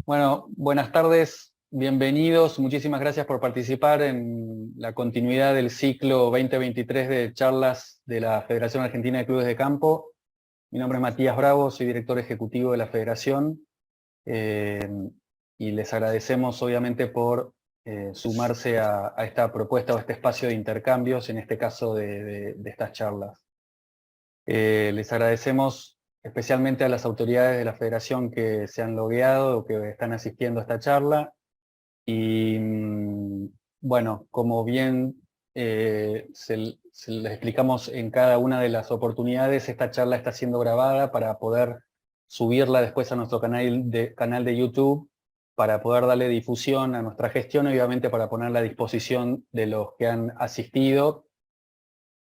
Bueno, buenas tardes, bienvenidos. Muchísimas gracias por participar en la continuidad del ciclo 2023 de charlas de la Federación Argentina de Clubes de Campo. Mi nombre es Matías Bravo, soy director ejecutivo de la Federación y les agradecemos obviamente por sumarse a esta propuesta o este espacio de intercambios, en este caso de estas charlas. Les agradecemos especialmente a las autoridades de la Federación que se han logueado o que están asistiendo a esta charla. Y bueno, como bien se les explicamos en cada una de las oportunidades, esta charla está siendo grabada para poder subirla después a nuestro canal de YouTube, para poder darle difusión a nuestra gestión y obviamente para ponerla a disposición de los que han asistido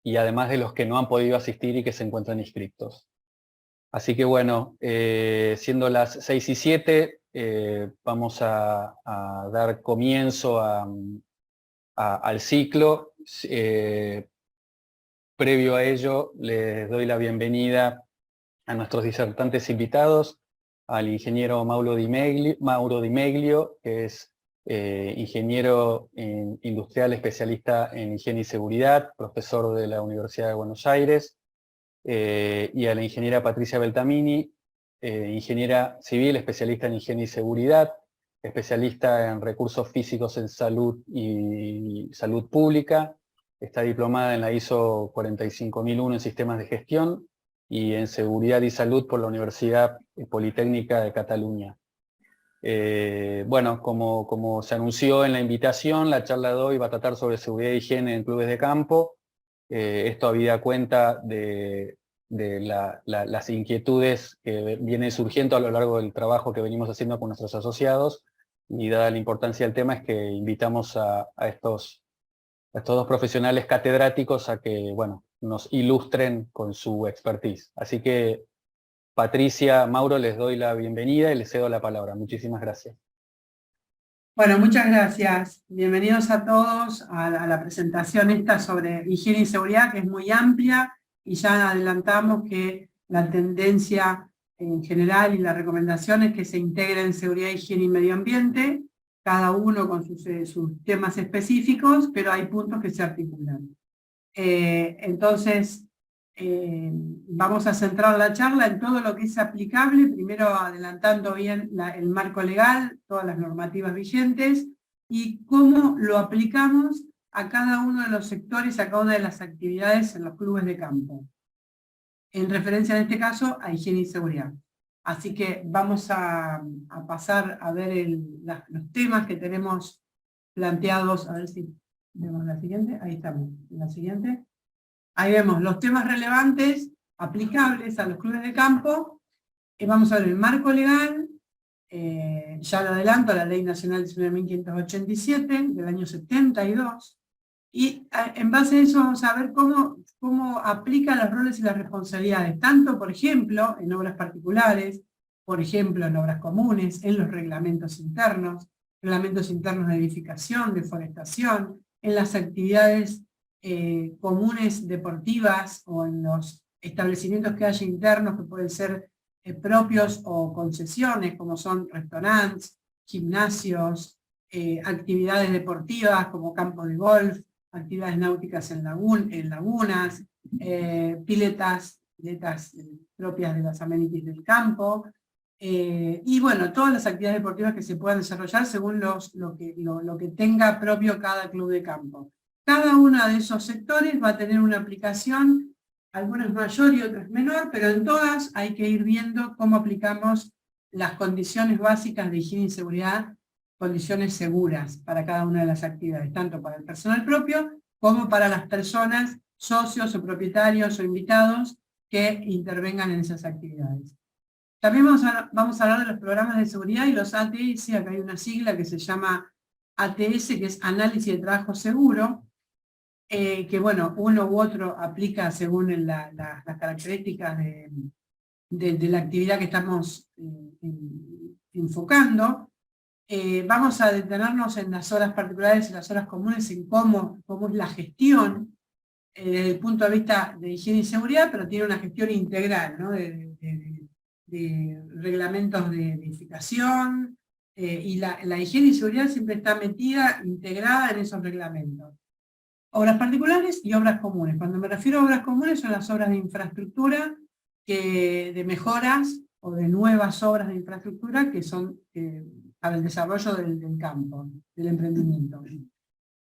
y además de los que no han podido asistir y que se encuentran inscriptos. Así que bueno, siendo las 6:07, vamos a dar comienzo al ciclo. Previo a ello, les doy la bienvenida a nuestros disertantes invitados, al ingeniero Mauro Di Meglio, que es ingeniero industrial especialista en higiene y seguridad, profesor de la Universidad de Buenos Aires, y a la ingeniera Patricia Beltamini, ingeniera civil, especialista en higiene y seguridad, especialista en recursos físicos en salud y salud pública, está diplomada en la ISO 45001 en sistemas de gestión y en seguridad y salud por la Universidad Politécnica de Cataluña. Bueno, como se anunció en la invitación, la charla de hoy va a tratar sobre seguridad e higiene en clubes de campo. Esto habida cuenta de las inquietudes que vienen surgiendo a lo largo del trabajo que venimos haciendo con nuestros asociados, y dada la importancia del tema es que invitamos a estos dos profesionales catedráticos a que, bueno, nos ilustren con su expertise. Así que, Patricia, Mauro, les doy la bienvenida y les cedo la palabra. Muchísimas gracias. Bueno, muchas gracias. Bienvenidos a todos a la presentación esta sobre higiene y seguridad, que es muy amplia, y ya adelantamos que la tendencia en general y la recomendación es que se integren seguridad, higiene y medio ambiente, cada uno con sus temas específicos, pero hay puntos que se articulan. Entonces, vamos a centrar la charla en todo lo que es aplicable, primero adelantando bien el marco legal, todas las normativas vigentes, y cómo lo aplicamos a cada uno de los sectores, a cada una de las actividades en los clubes de campo. En referencia en este caso a higiene y seguridad. Así que vamos a pasar a ver los temas que tenemos planteados. A ver si vemos la siguiente. Ahí estamos, en la siguiente. Ahí vemos los temas relevantes, aplicables a los clubes de campo. Vamos a ver el marco legal, ya lo adelanto, la Ley Nacional 19.587 del año 72, y en base a eso vamos a ver cómo aplica los roles y las responsabilidades, tanto, por ejemplo, en obras particulares, por ejemplo, en obras comunes, en los reglamentos internos de edificación, de forestación, en las actividades comunes deportivas o en los establecimientos que haya internos que pueden ser propios o concesiones, como son restaurantes, gimnasios, actividades deportivas como campos de golf, actividades náuticas en lagunas, piletas propias de las amenities del campo, y bueno, todas las actividades deportivas que se puedan desarrollar según lo que tenga propio cada club de campo. Cada uno de esos sectores va a tener una aplicación, algunas mayor y otras menor, pero en todas hay que ir viendo cómo aplicamos las condiciones básicas de higiene y seguridad, condiciones seguras para cada una de las actividades, tanto para el personal propio como para las personas, socios o propietarios o invitados que intervengan en esas actividades. También vamos a hablar de los programas de seguridad y los ATS. Acá hay una sigla que se llama ATS, que es Análisis de Trabajo Seguro, que bueno, uno u otro aplica según las características de la actividad que estamos enfocando. Vamos a detenernos en las horas particulares y las horas comunes, en cómo es la gestión desde el punto de vista de higiene y seguridad, pero tiene una gestión integral, ¿no? de reglamentos de edificación, y la higiene y seguridad siempre está metida, integrada en esos reglamentos. Obras particulares y obras comunes. Cuando me refiero a obras comunes son las obras de infraestructura, de mejoras o de nuevas obras de infraestructura que son para el desarrollo del campo, del emprendimiento.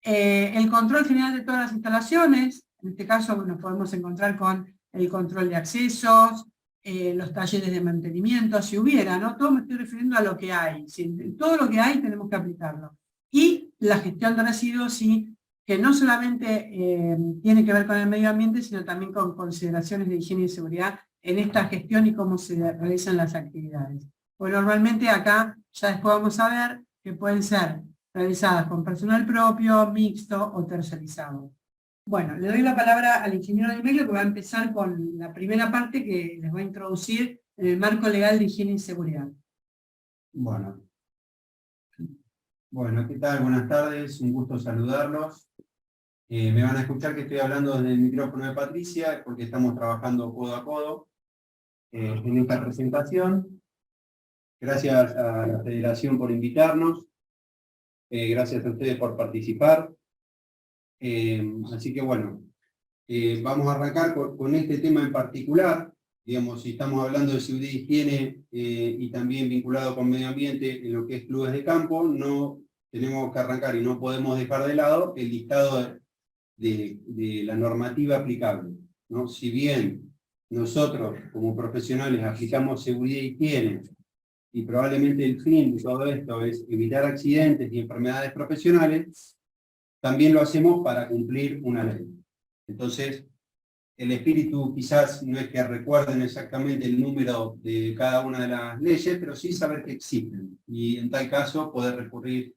El control general de todas las instalaciones, en este caso nos podemos encontrar con el control de accesos, los talleres de mantenimiento, si hubiera, ¿no? Todo me estoy refiriendo a lo que hay. Todo lo que hay tenemos que aplicarlo. Y la gestión de residuos, sí, que no solamente tiene que ver con el medio ambiente, sino también con consideraciones de higiene y seguridad en esta gestión y cómo se realizan las actividades. Pues normalmente acá ya después vamos a ver que pueden ser realizadas con personal propio, mixto o tercerizado. Bueno, le doy la palabra al ingeniero Di Meglio, que va a empezar con la primera parte que les va a introducir en el marco legal de higiene y seguridad. Bueno, ¿qué tal? Buenas tardes, un gusto saludarlos. Me van a escuchar que estoy hablando desde el micrófono de Patricia, porque estamos trabajando codo a codo en esta presentación. Gracias a la Federación por invitarnos. Gracias a ustedes por participar. Así que bueno, vamos a arrancar con este tema en particular. Digamos, si estamos hablando de seguridad y higiene y también vinculado con medio ambiente en lo que es clubes de campo, no tenemos que arrancar y no podemos dejar de lado el listado de la normativa aplicable, ¿no? Si bien nosotros como profesionales aplicamos seguridad y higiene y probablemente el fin de todo esto es evitar accidentes y enfermedades profesionales, también lo hacemos para cumplir una ley. Entonces, el espíritu quizás no es que recuerden exactamente el número de cada una de las leyes, pero sí saber que existen. Y en tal caso, poder recurrir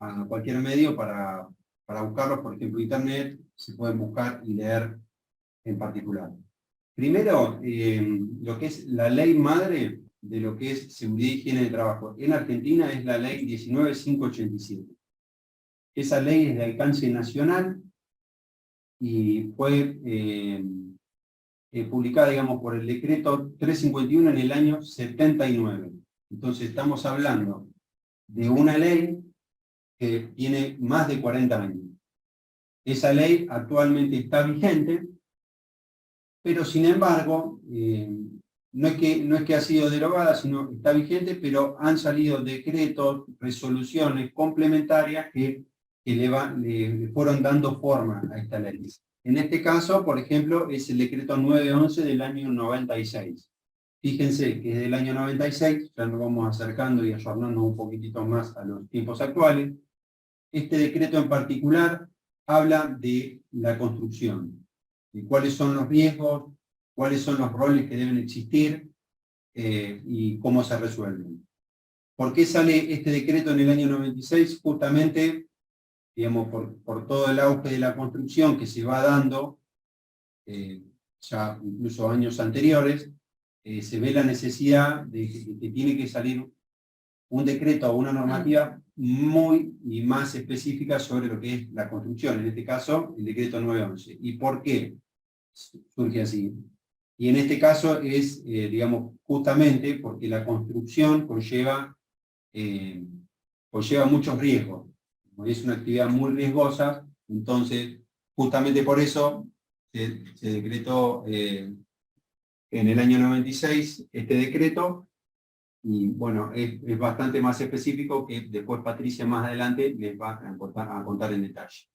a cualquier medio para buscarlos. Por ejemplo, Internet, se pueden buscar y leer en particular. Primero, lo que es la ley madre de lo que es seguridad y higiene de trabajo en Argentina es la ley 19.587. Esa ley es de alcance nacional y fue publicada, digamos, por el decreto 351 en el año 79. Entonces estamos hablando de una ley que tiene más de 40 años. Esa ley actualmente está vigente, pero sin embargo, no es que ha sido derogada, sino que está vigente, pero han salido decretos, resoluciones complementarias que le fueron dando forma a esta ley. En este caso, por ejemplo, es el decreto 911 del año 96. Fíjense que es del año 96, ya nos vamos acercando y ayornando un poquitito más a los tiempos actuales. Este decreto en particular habla de la construcción, de cuáles son los riesgos, cuáles son los roles que deben existir y cómo se resuelven. ¿Por qué sale este decreto en el año 96? Justamente, digamos, por todo el auge de la construcción que se va dando, ya incluso años anteriores, se ve la necesidad de que tiene que salir un decreto o una normativa muy y más específica sobre lo que es la construcción, en este caso el decreto 911. ¿Y por qué surge así? Y en este caso es, digamos, justamente porque la construcción conlleva muchos riesgos. Es una actividad muy riesgosa, entonces justamente por eso se decretó en el año 96 este decreto. Y bueno, es bastante más específico que después Patricia más adelante les va a contar en detalle.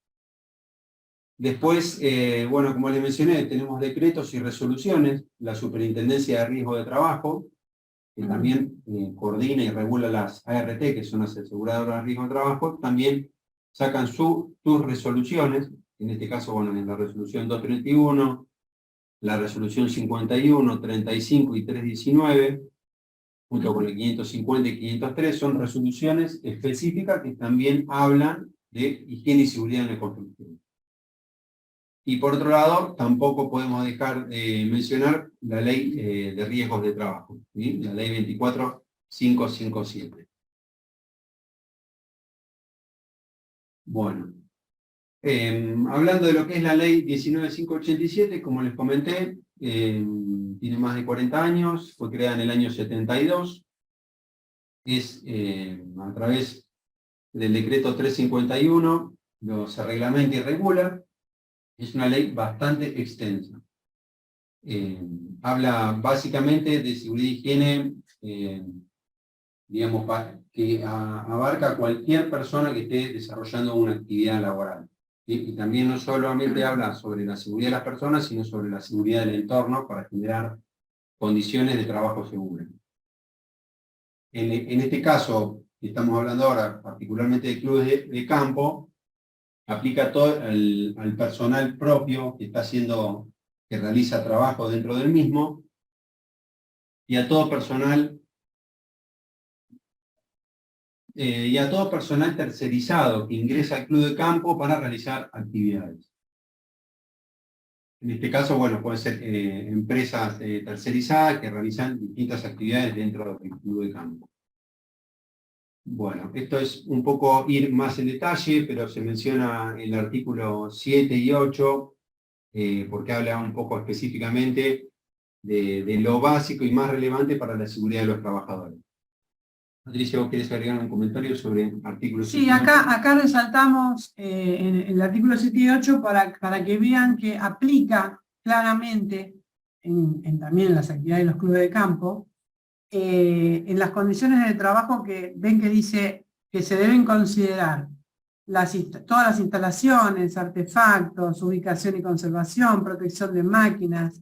Después, bueno, como les mencioné, tenemos decretos y resoluciones, la Superintendencia de Riesgo de Trabajo, que también coordina y regula las ART, que son las aseguradoras de riesgo de trabajo, también sacan sus resoluciones, en este caso, bueno, en la resolución 231, la resolución 51, 35 y 319, junto con el 550 y 503, son resoluciones específicas que también hablan de higiene y seguridad en la construcción. Y por otro lado, tampoco podemos dejar de mencionar la ley de riesgos de trabajo, ¿sí? La ley 24557. Bueno, hablando de lo que es la ley 19587, como les comenté, tiene más de 40 años, fue creada en el año 72, es a través del decreto 351, se reglamenta y regula. Es una ley bastante extensa. Habla básicamente de seguridad y higiene, digamos, que abarca a cualquier persona que esté desarrollando una actividad laboral. Y también no solamente habla sobre la seguridad de las personas, sino sobre la seguridad del entorno para generar condiciones de trabajo seguras. En este caso, que estamos hablando ahora, particularmente de clubes de campo, aplica todo al personal propio que está haciendo, que realiza trabajo dentro del mismo, y a todo personal tercerizado que ingresa al club de campo para realizar actividades. En este caso, bueno, pueden ser empresas tercerizadas que realizan distintas actividades dentro del club de campo. Bueno, esto es un poco ir más en detalle, pero se menciona en el artículo 7 y 8, porque habla un poco específicamente de lo básico y más relevante para la seguridad de los trabajadores. Patricia, ¿vos querés agregar un comentario sobre el artículo 7 y 8? Sí, acá resaltamos en el artículo 7 y 8 para que vean que aplica claramente también en las actividades de los clubes de campo, en las condiciones de trabajo que ven que dice que se deben considerar todas las instalaciones, artefactos, ubicación y conservación, protección de máquinas,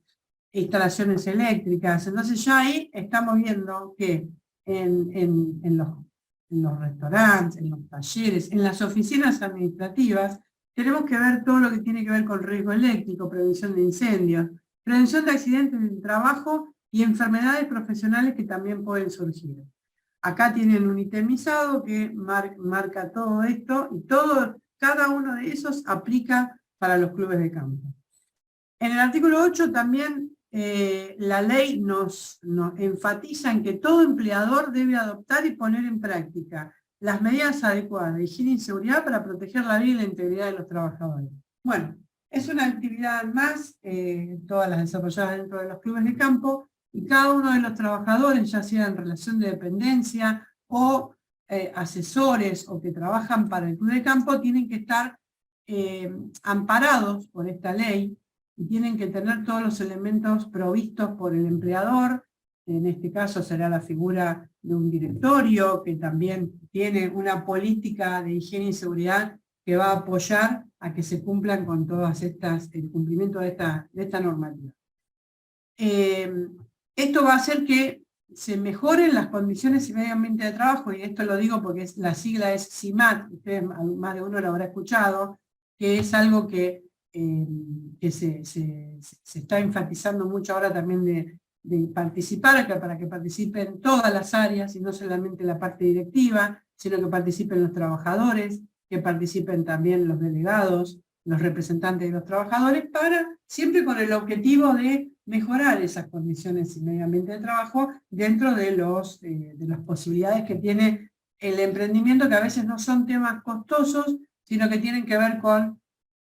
instalaciones eléctricas. Entonces ya ahí estamos viendo que en los restaurantes, en los talleres, en las oficinas administrativas, tenemos que ver todo lo que tiene que ver con riesgo eléctrico, prevención de incendios, prevención de accidentes en el trabajo y enfermedades profesionales que también pueden surgir. Acá tienen un itemizado que marca todo esto y cada uno de esos aplica para los clubes de campo. En el artículo 8 también la ley nos enfatiza en que todo empleador debe adoptar y poner en práctica las medidas adecuadas de higiene y seguridad para proteger la vida y la integridad de los trabajadores. Bueno, es una actividad más, todas las desarrolladas dentro de los clubes de campo, y cada uno de los trabajadores, ya sea en relación de dependencia o asesores o que trabajan para el club de campo, tienen que estar amparados por esta ley y tienen que tener todos los elementos provistos por el empleador. En este caso será la figura de un directorio que también tiene una política de higiene y seguridad que va a apoyar a que se cumplan con todas el cumplimiento de esta normativa. Esto va a hacer que se mejoren las condiciones y medio ambiente de trabajo, y esto lo digo porque la sigla es CIMAT, ustedes más de uno lo habrá escuchado, que es algo que se está enfatizando mucho ahora también de participar, para que participen todas las áreas, y no solamente la parte directiva, sino que participen los trabajadores, que participen también los delegados, los representantes de los trabajadores, siempre con el objetivo de mejorar esas condiciones y medio ambiente de trabajo dentro de las posibilidades que tiene el emprendimiento, que a veces no son temas costosos, sino que tienen que ver con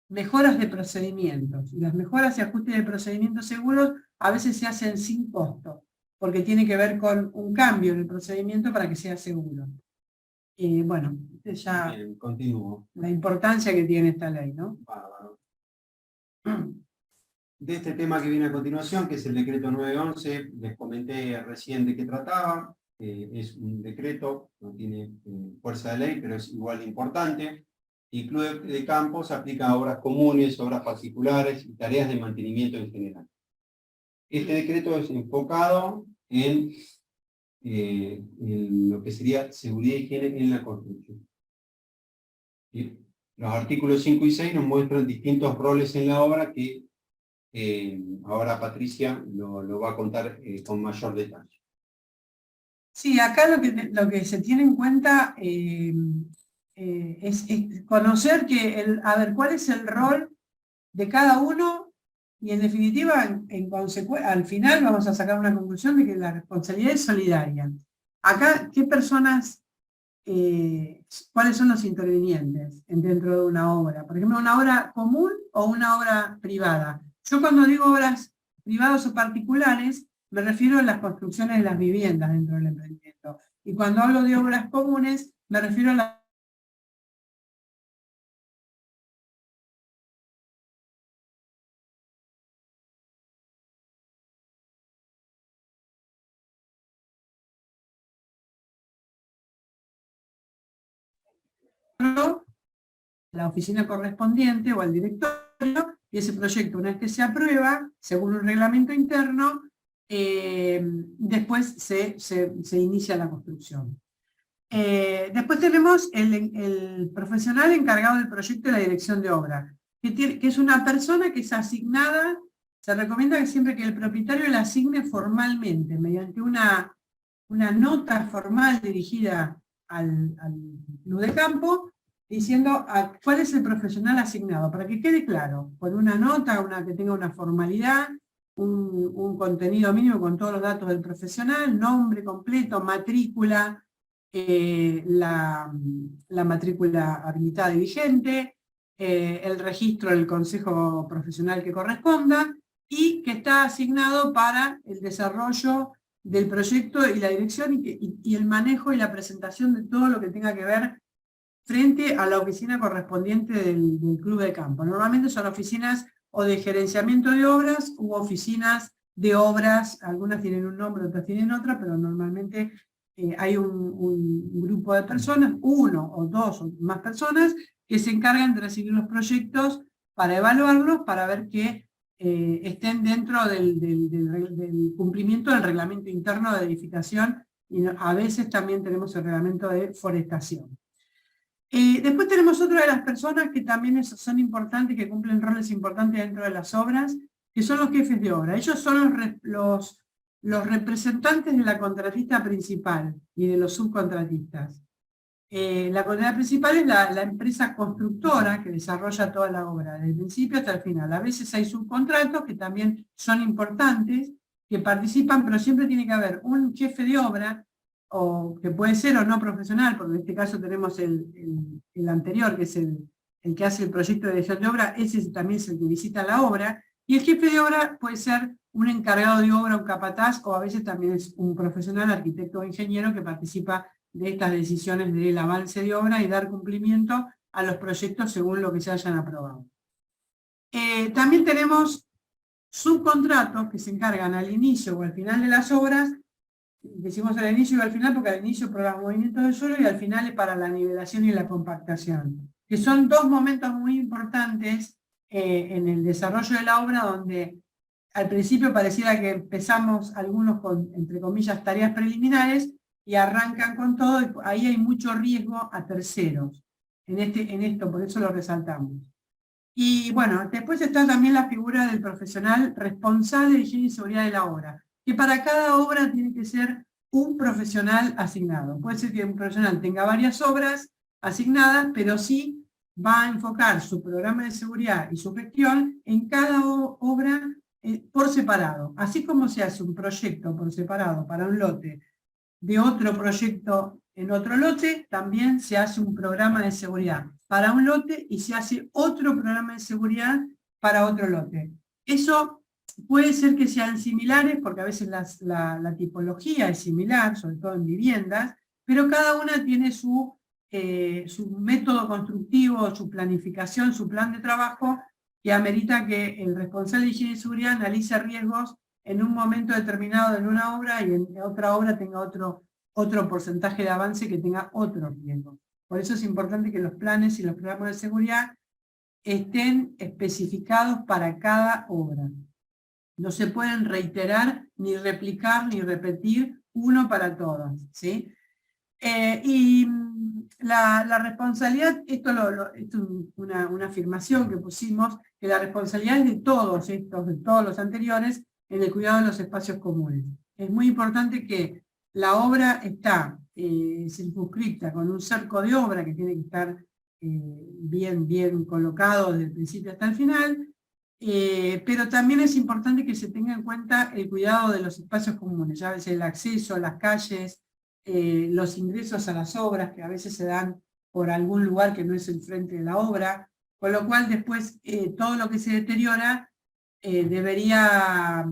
mejoras de procedimientos. Y las mejoras y ajustes de procedimientos seguros a veces se hacen sin costo, porque tiene que ver con un cambio en el procedimiento para que sea seguro. Y bueno, ya Bien, continúo. la importancia que tiene esta ley, ¿no? Bárbaro. De este tema que viene a continuación, que es el decreto 911, les comenté recién de qué trataba. Es un decreto, no tiene fuerza de ley, pero es igual de importante. Y club de campo se aplica a obras comunes, obras particulares y tareas de mantenimiento en general. Este decreto es enfocado en lo que sería seguridad y higiene en la construcción. ¿Sí? Los artículos 5 y 6 nos muestran distintos roles en la obra que ahora Patricia lo va a contar con mayor detalle. Sí, acá lo que se tiene en cuenta es conocer cuál es el rol de cada uno, y en definitiva, al final vamos a sacar una conclusión de que la responsabilidad es solidaria. Acá, ¿qué personas, cuáles son los intervinientes dentro de una obra? Por ejemplo, ¿una obra común o una obra privada? Yo cuando digo obras privadas o particulares, me refiero a las construcciones de las viviendas dentro del emprendimiento. Y cuando hablo de obras comunes, me refiero a la la oficina correspondiente o al directorio, y ese proyecto, una vez que se aprueba, según un reglamento interno, después se inicia la construcción. Después tenemos el profesional encargado del proyecto y la dirección de obra, que es una persona que es asignada. Se recomienda que siempre que el propietario la asigne formalmente, mediante una nota formal dirigida al club de campo, diciendo cuál es el profesional asignado, para que quede claro, con una nota, que tenga una formalidad, un contenido mínimo con todos los datos del profesional, nombre completo, matrícula, la matrícula habilitada y vigente, el registro del consejo profesional que corresponda, y que está asignado para el desarrollo del proyecto y la dirección y el manejo y la presentación de todo lo que tenga que ver frente a la oficina correspondiente del club de campo. Normalmente son oficinas o de gerenciamiento de obras u oficinas de obras, algunas tienen un nombre, otras tienen otra, pero normalmente hay un grupo de personas, uno o dos o más personas, que se encargan de recibir los proyectos para evaluarlos, para ver que estén dentro del cumplimiento del reglamento interno de edificación, y a veces también tenemos el reglamento de forestación. Después tenemos otra de las personas que también son importantes, que cumplen roles importantes dentro de las obras, que son los jefes de obra. Ellos son los representantes de la contratista principal y de los subcontratistas. La contratista principal es la empresa constructora que desarrolla toda la obra, desde el principio hasta el final. A veces hay subcontratos que también son importantes, que participan, pero siempre tiene que haber un jefe de obra, o que puede ser o no profesional, porque en este caso tenemos el anterior, que es el que hace el proyecto de dirección de obra, ese también es el que visita la obra, y el jefe de obra puede ser un encargado de obra, un capataz, o a veces también es un profesional, arquitecto o ingeniero, que participa de estas decisiones del avance de obra y dar cumplimiento a los proyectos según lo que se hayan aprobado. También tenemos subcontratos que se encargan al inicio o al final de las obras. Decimos al inicio y al final porque al inicio para los movimientos del suelo y al final es para la nivelación y la compactación, que son dos momentos muy importantes en el desarrollo de la obra, donde al principio pareciera que empezamos algunos con, entre comillas, tareas preliminares y arrancan con todo, y ahí hay mucho riesgo a terceros en esto, por eso lo resaltamos. Y bueno, después está también la figura del profesional responsable de higiene y seguridad de la obra, que para cada obra tiene que ser un profesional asignado. Puede ser que un profesional tenga varias obras asignadas, pero sí va a enfocar su programa de seguridad y su gestión en cada obra por separado. Así como se hace un proyecto por separado para un lote de otro proyecto en otro lote, también se hace un programa de seguridad para un lote y se hace otro programa de seguridad para otro lote. Eso puede ser que sean similares, porque a veces la tipología es similar, sobre todo en viviendas, pero cada una tiene su método constructivo, su planificación, su plan de trabajo, que amerita que el responsable de higiene y seguridad analice riesgos en un momento determinado en una obra y en otra obra tenga otro porcentaje de avance que tenga otros riesgos. Por eso es importante que los planes y los programas de seguridad estén especificados para cada obra. No se pueden reiterar, ni replicar, ni repetir uno para todas, ¿sí? Y la responsabilidad, esto es una afirmación que pusimos, que la responsabilidad es de todos los anteriores, en el cuidado de los espacios comunes. Es muy importante que la obra está circunscripta con un cerco de obra que tiene que estar bien colocado desde el principio hasta el final, pero también es importante que se tenga en cuenta el cuidado de los espacios comunes, ya ves el acceso, las calles, los ingresos a las obras, que a veces se dan por algún lugar que no es el frente de la obra, con lo cual después todo lo que se deteriora debería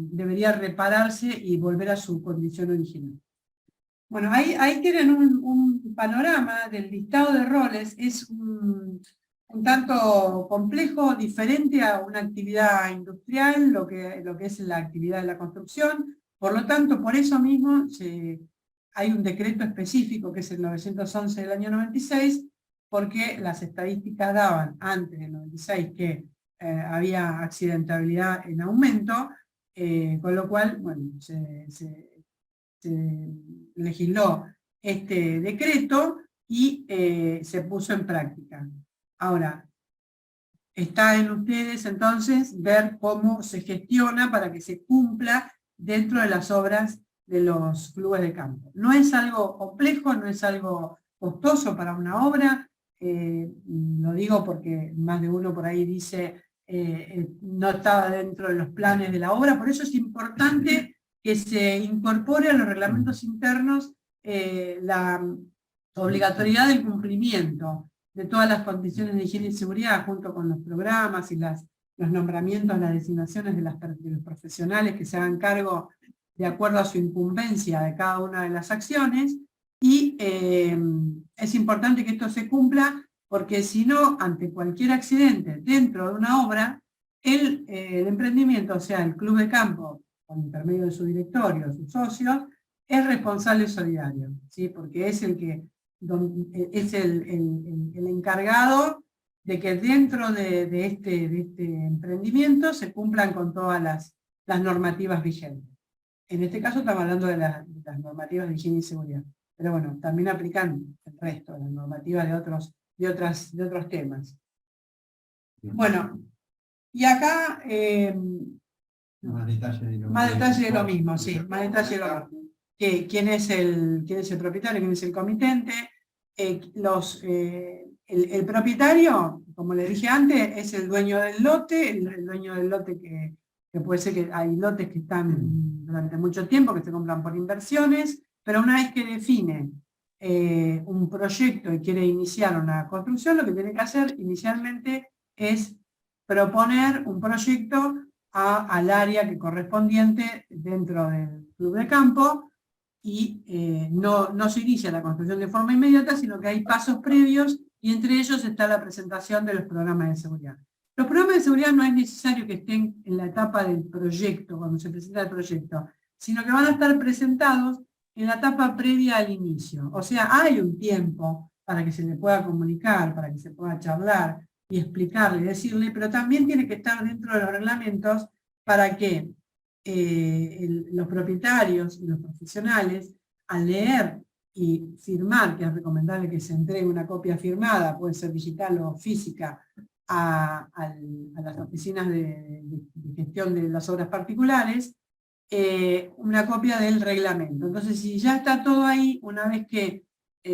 repararse y volver a su condición original. Bueno, ahí tienen un panorama del listado de roles. Es un tanto complejo, diferente a una actividad industrial, lo que es la actividad de la construcción. Por lo tanto, por eso mismo hay un decreto específico, que es el 911 del año 96, porque las estadísticas daban antes del 96 que había accidentabilidad en aumento, con lo cual, bueno, se legisló este decreto y se puso en práctica. Ahora, está en ustedes entonces ver cómo se gestiona para que se cumpla dentro de las obras de los clubes de campo. No es algo complejo, no es algo costoso para una obra, lo digo porque más de uno por ahí dice no estaba dentro de los planes de la obra, por eso es importante que se incorpore a los reglamentos internos la obligatoriedad del cumplimiento de todas las condiciones de higiene y seguridad, junto con los programas y los nombramientos, las designaciones de los profesionales que se hagan cargo de acuerdo a su incumbencia de cada una de las acciones, y es importante que esto se cumpla, porque si no, ante cualquier accidente dentro de una obra, el emprendimiento, o sea, el club de campo, por intermedio de su directorio, sus socios, es responsable solidario, ¿sí? Porque es el que es el encargado de que dentro de este emprendimiento se cumplan con todas las normativas vigentes. En este caso estamos hablando de las normativas de higiene y seguridad, pero bueno, también aplican el resto, las normativas de otros temas. Bueno, y acá más detalle de lo mismo, sí, más detalle de lo mismo. ¿Quién es el propietario? ¿Quién es el comitente? El propietario, como le dije antes, es el dueño del lote, el dueño del lote que puede ser que hay lotes que están durante mucho tiempo, que se compran por inversiones, pero una vez que define un proyecto y quiere iniciar una construcción, lo que tiene que hacer inicialmente es proponer un proyecto al área que correspondiente dentro del club de campo, y no se inicia la construcción de forma inmediata, sino que hay pasos previos, y entre ellos está la presentación de los programas de seguridad. Los programas de seguridad no es necesario que estén en la etapa del proyecto, cuando se presenta el proyecto, sino que van a estar presentados en la etapa previa al inicio. O sea, hay un tiempo para que se le pueda comunicar, para que se pueda charlar y explicarle, decirle, pero también tiene que estar dentro de los reglamentos para que los propietarios y los profesionales, al leer y firmar, que es recomendable que se entregue una copia firmada, puede ser digital o física, a las oficinas de gestión de las obras particulares, una copia del reglamento. Entonces, si ya está todo ahí, una vez que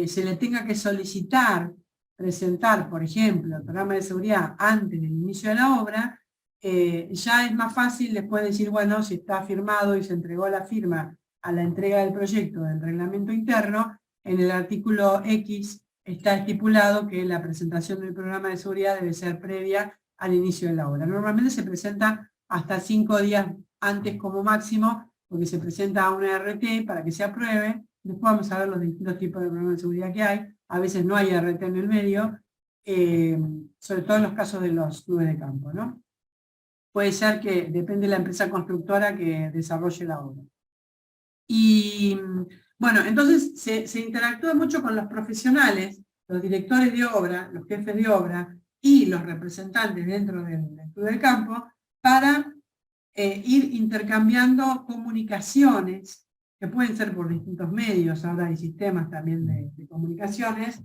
se le tenga que solicitar, presentar, por ejemplo, el programa de seguridad antes del inicio de la obra, ya es más fácil después decir, bueno, si está firmado y se entregó la firma a la entrega del proyecto del reglamento interno, en el artículo X está estipulado que la presentación del programa de seguridad debe ser previa al inicio de la obra. Normalmente se presenta hasta 5 días antes como máximo, porque se presenta a una RT para que se apruebe. Después vamos a ver los distintos tipos de programas de seguridad que hay. A veces no hay RT en el medio, sobre todo en los casos de los clubes de campo, ¿no? Puede ser que depende de la empresa constructora que desarrolle la obra. Y bueno, entonces se interactúa mucho con los profesionales, los directores de obra, los jefes de obra y los representantes dentro del club de campo para ir intercambiando comunicaciones, que pueden ser por distintos medios. Ahora hay sistemas también de comunicaciones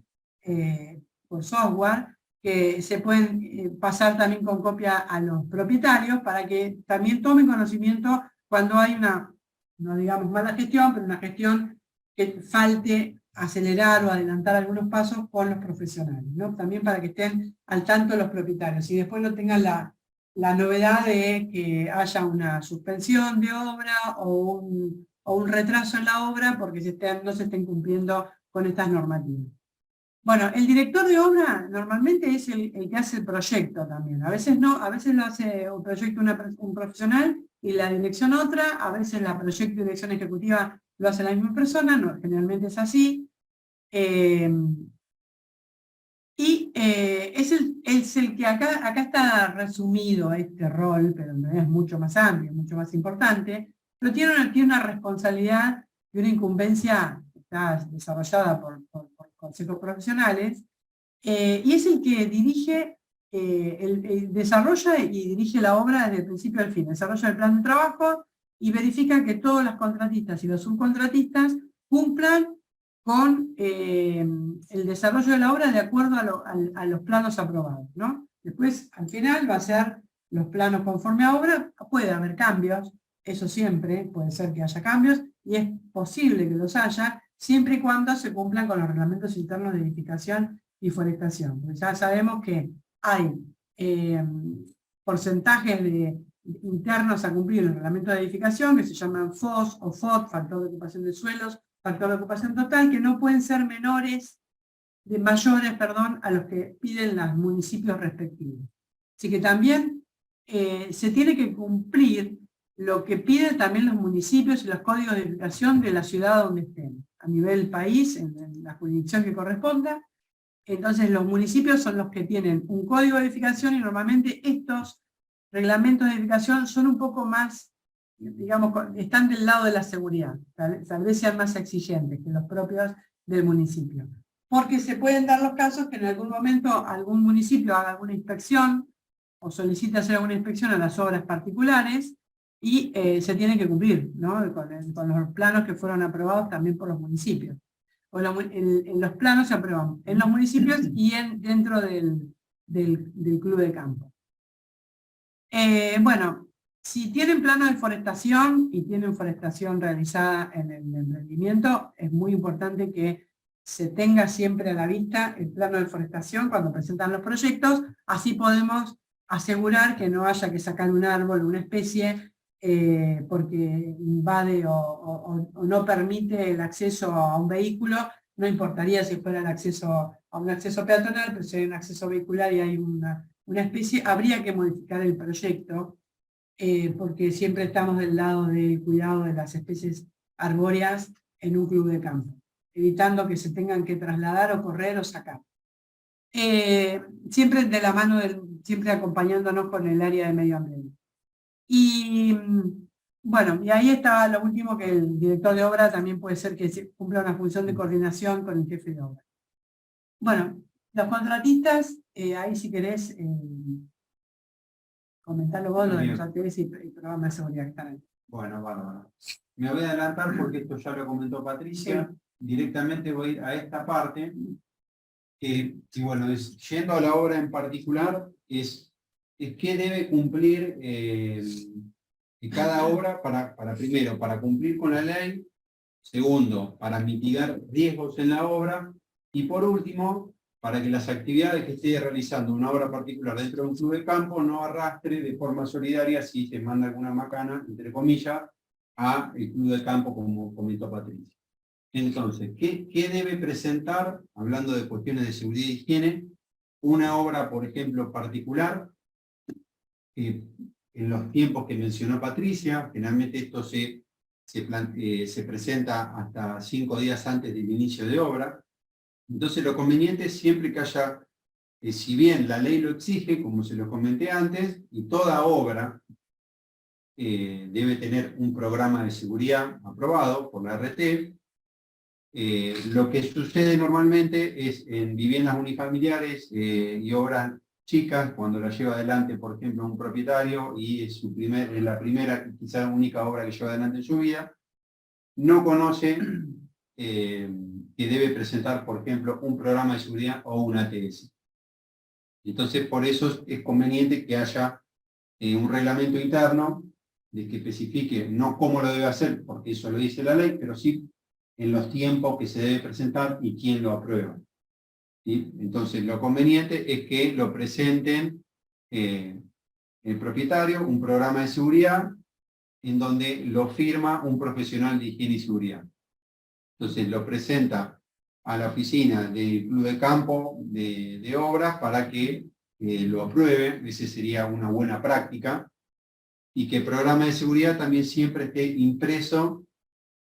por software, que se pueden pasar también con copia a los propietarios para que también tomen conocimiento cuando hay una, no digamos mala gestión, pero una gestión que falte acelerar o adelantar algunos pasos con los profesionales, ¿no? También para que estén al tanto los propietarios y después no tengan la novedad de que haya una suspensión de obra o un retraso en la obra porque no se estén cumpliendo con estas normativas. Bueno, el director de obra normalmente es el que hace el proyecto también. A veces no, a veces lo hace un proyecto un profesional y la dirección otra, a veces la proyecto y dirección ejecutiva lo hace la misma persona, no, generalmente es así. Es el que acá está resumido este rol, pero en realidad es mucho más amplio, mucho más importante, pero tiene una responsabilidad y una incumbencia que está desarrollada por consejos profesionales, y es el que dirige, desarrolla y dirige la obra desde el principio al fin, desarrolla el plan de trabajo y verifica que todos los contratistas y los subcontratistas cumplan con el desarrollo de la obra de acuerdo a los planos aprobados, ¿no? Después, al final, va a ser los planos conforme a obra, puede haber cambios, eso siempre, puede ser que haya cambios, y es posible que los haya, siempre y cuando se cumplan con los reglamentos internos de edificación y forestación. Porque ya sabemos que hay porcentajes internos a cumplir en el reglamento de edificación, que se llaman FOS o FOT, factor de ocupación de suelos, factor de ocupación total, que no pueden ser mayores, a los que piden los municipios respectivos. Así que también se tiene que cumplir lo que piden también los municipios y los códigos de edificación de la ciudad donde estén, a nivel país, en la jurisdicción que corresponda. Entonces los municipios son los que tienen un código de edificación y normalmente estos reglamentos de edificación son un poco más, digamos, están del lado de la seguridad, tal vez sean más exigentes que los propios del municipio. Porque se pueden dar los casos que en algún momento algún municipio haga alguna inspección o solicite hacer alguna inspección a las obras particulares y se tienen que cumplir, ¿no? con los planos que fueron aprobados también por los municipios. En los planos se aprueban en los municipios y dentro del club de campo. Bueno, si tienen plano de forestación y tienen forestación realizada en el emprendimiento, es muy importante que se tenga siempre a la vista el plano de forestación cuando presentan los proyectos, así podemos asegurar que no haya que sacar un árbol o una especie porque invade o no permite el acceso a un vehículo. No importaría si fuera el acceso a un acceso peatonal, pero si hay un acceso vehicular y hay una especie, habría que modificar el proyecto, porque siempre estamos del lado del cuidado de las especies arbóreas en un club de campo, evitando que se tengan que trasladar o correr o sacar. Siempre de la mano, siempre acompañándonos con el área de medio ambiente. Y bueno, y ahí está lo último, que el director de obra también puede ser que cumpla una función de coordinación con el jefe de obra. Bueno, los contratistas, ahí si querés comentarlo vos, lo de los ATS y programa de seguridad que están ahí. Bueno, bárbaro. Me voy a adelantar porque esto ya lo comentó Patricia. Sí. Directamente voy a ir a esta parte. Y bueno, yendo a la obra en particular, es qué debe cumplir cada obra primero, para cumplir con la ley, segundo, para mitigar riesgos en la obra, y por último, para que las actividades que esté realizando una obra particular dentro de un club de campo no arrastre de forma solidaria, si se manda alguna macana, entre comillas, a el club de campo, como comentó Patricia. Entonces, ¿qué debe presentar, hablando de cuestiones de seguridad y higiene, una obra, por ejemplo, particular, en los tiempos que mencionó Patricia? Generalmente esto se presenta hasta 5 días antes del inicio de obra. Entonces lo conveniente es siempre que haya, si bien la ley lo exige, como se lo comenté antes, y toda obra debe tener un programa de seguridad aprobado por la RT. Lo que sucede normalmente es en viviendas unifamiliares y obras chicas, cuando la lleva adelante, por ejemplo, un propietario y es la primera, quizás única obra que lleva adelante en su vida, no conoce que debe presentar, por ejemplo, un programa de seguridad o un ATS. Entonces, por eso es conveniente que haya un reglamento interno de que especifique no cómo lo debe hacer, porque eso lo dice la ley, pero sí en los tiempos que se debe presentar y quién lo aprueba. ¿Sí? Entonces, lo conveniente es que lo presenten el propietario, un programa de seguridad, en donde lo firma un profesional de higiene y seguridad. Entonces, lo presenta a la oficina del club de campo de obras para que lo apruebe. Esa sería una buena práctica. Y que el programa de seguridad también siempre esté impreso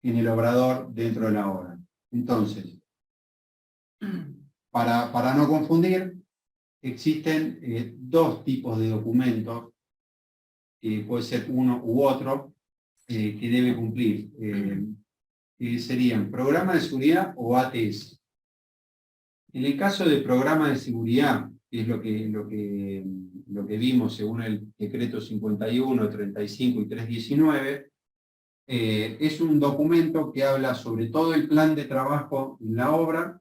en el obrador dentro de la obra. Entonces, para no confundir, existen dos tipos de documentos, puede ser uno u otro, que debe cumplir, que serían programa de seguridad o ATS. En el caso de programa de seguridad, que es lo que vimos según el decreto 51, 35 y 319, es un documento que habla sobre todo el plan de trabajo en la obra,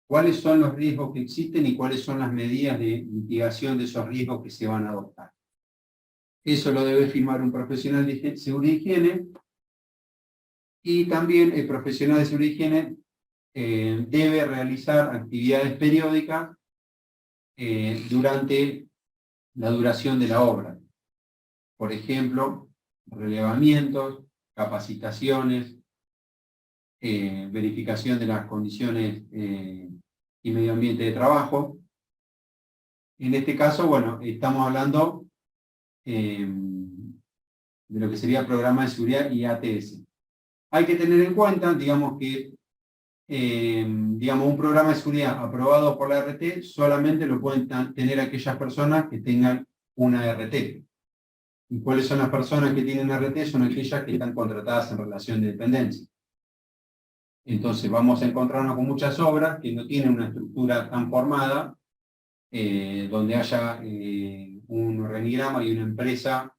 cuáles son los riesgos que existen y cuáles son las medidas de mitigación de esos riesgos que se van a adoptar. Eso lo debe firmar un profesional de seguridad y higiene, y también el profesional de seguridad y higiene debe realizar actividades periódicas durante la duración de la obra. Por ejemplo, relevamientos, capacitaciones, verificación de las condiciones y medio ambiente de trabajo. En este caso, bueno, estamos hablando de lo que sería programa de seguridad y ATS. Hay que tener en cuenta, digamos, que un programa de seguridad aprobado por la RT solamente lo pueden tener aquellas personas que tengan una RT. ¿Y cuáles son las personas que tienen RT? Son aquellas que están contratadas en relación de dependencia. Entonces vamos a encontrarnos con muchas obras que no tienen una estructura tan formada, donde haya un organigrama y una empresa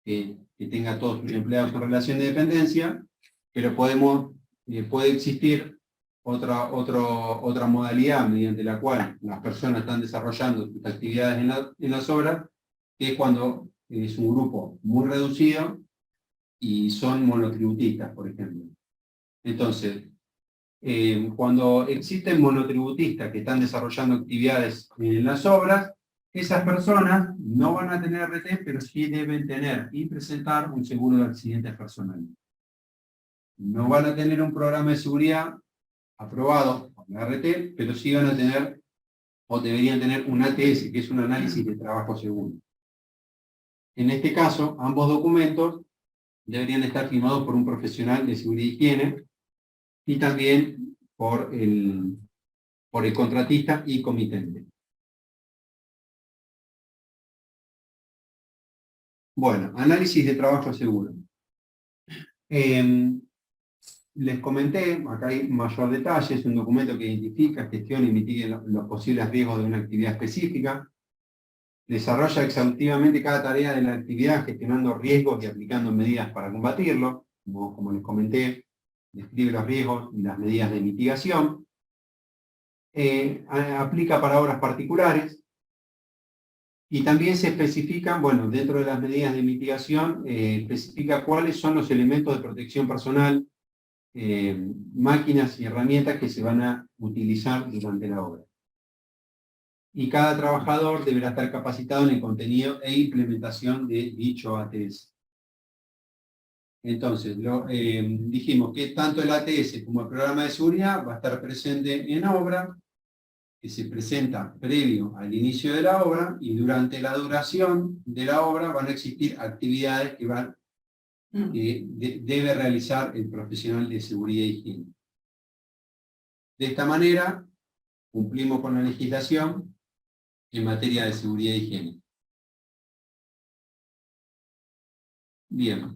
que tenga todos sus empleados en relación de dependencia, pero puede existir otra modalidad mediante la cual las personas están desarrollando sus actividades en las obras, que es cuando es un grupo muy reducido y son monotributistas, por ejemplo. Entonces, cuando existen monotributistas que están desarrollando actividades en las obras, esas personas no van a tener RT, pero sí deben tener y presentar un seguro de accidentes personales. No van a tener un programa de seguridad aprobado por la RT, pero sí van a tener, o deberían tener, un ATS, que es un análisis de trabajo seguro. En este caso, ambos documentos deberían estar firmados por un profesional de seguridad y higiene, y también por el contratista y comitente. Bueno, análisis de trabajo seguro. Les comenté, acá hay mayor detalle, es un documento que identifica, gestiona y mitigue los posibles riesgos de una actividad específica. Desarrolla exhaustivamente cada tarea de la actividad, gestionando riesgos y aplicando medidas para combatirlo. Como les comenté, describe los riesgos y las medidas de mitigación. Aplica para obras particulares. Y también se especifican, bueno, dentro de las medidas de mitigación, especifica cuáles son los elementos de protección personal, máquinas y herramientas que se van a utilizar durante la obra. Y cada trabajador deberá estar capacitado en el contenido e implementación de dicho ATS. Entonces, dijimos que tanto el ATS como el programa de seguridad va a estar presente en obra, que se presenta previo al inicio de la obra, y durante la duración de la obra van a existir actividades que debe realizar el profesional de seguridad y higiene. De esta manera, cumplimos con la legislación en materia de seguridad y higiene. Bien,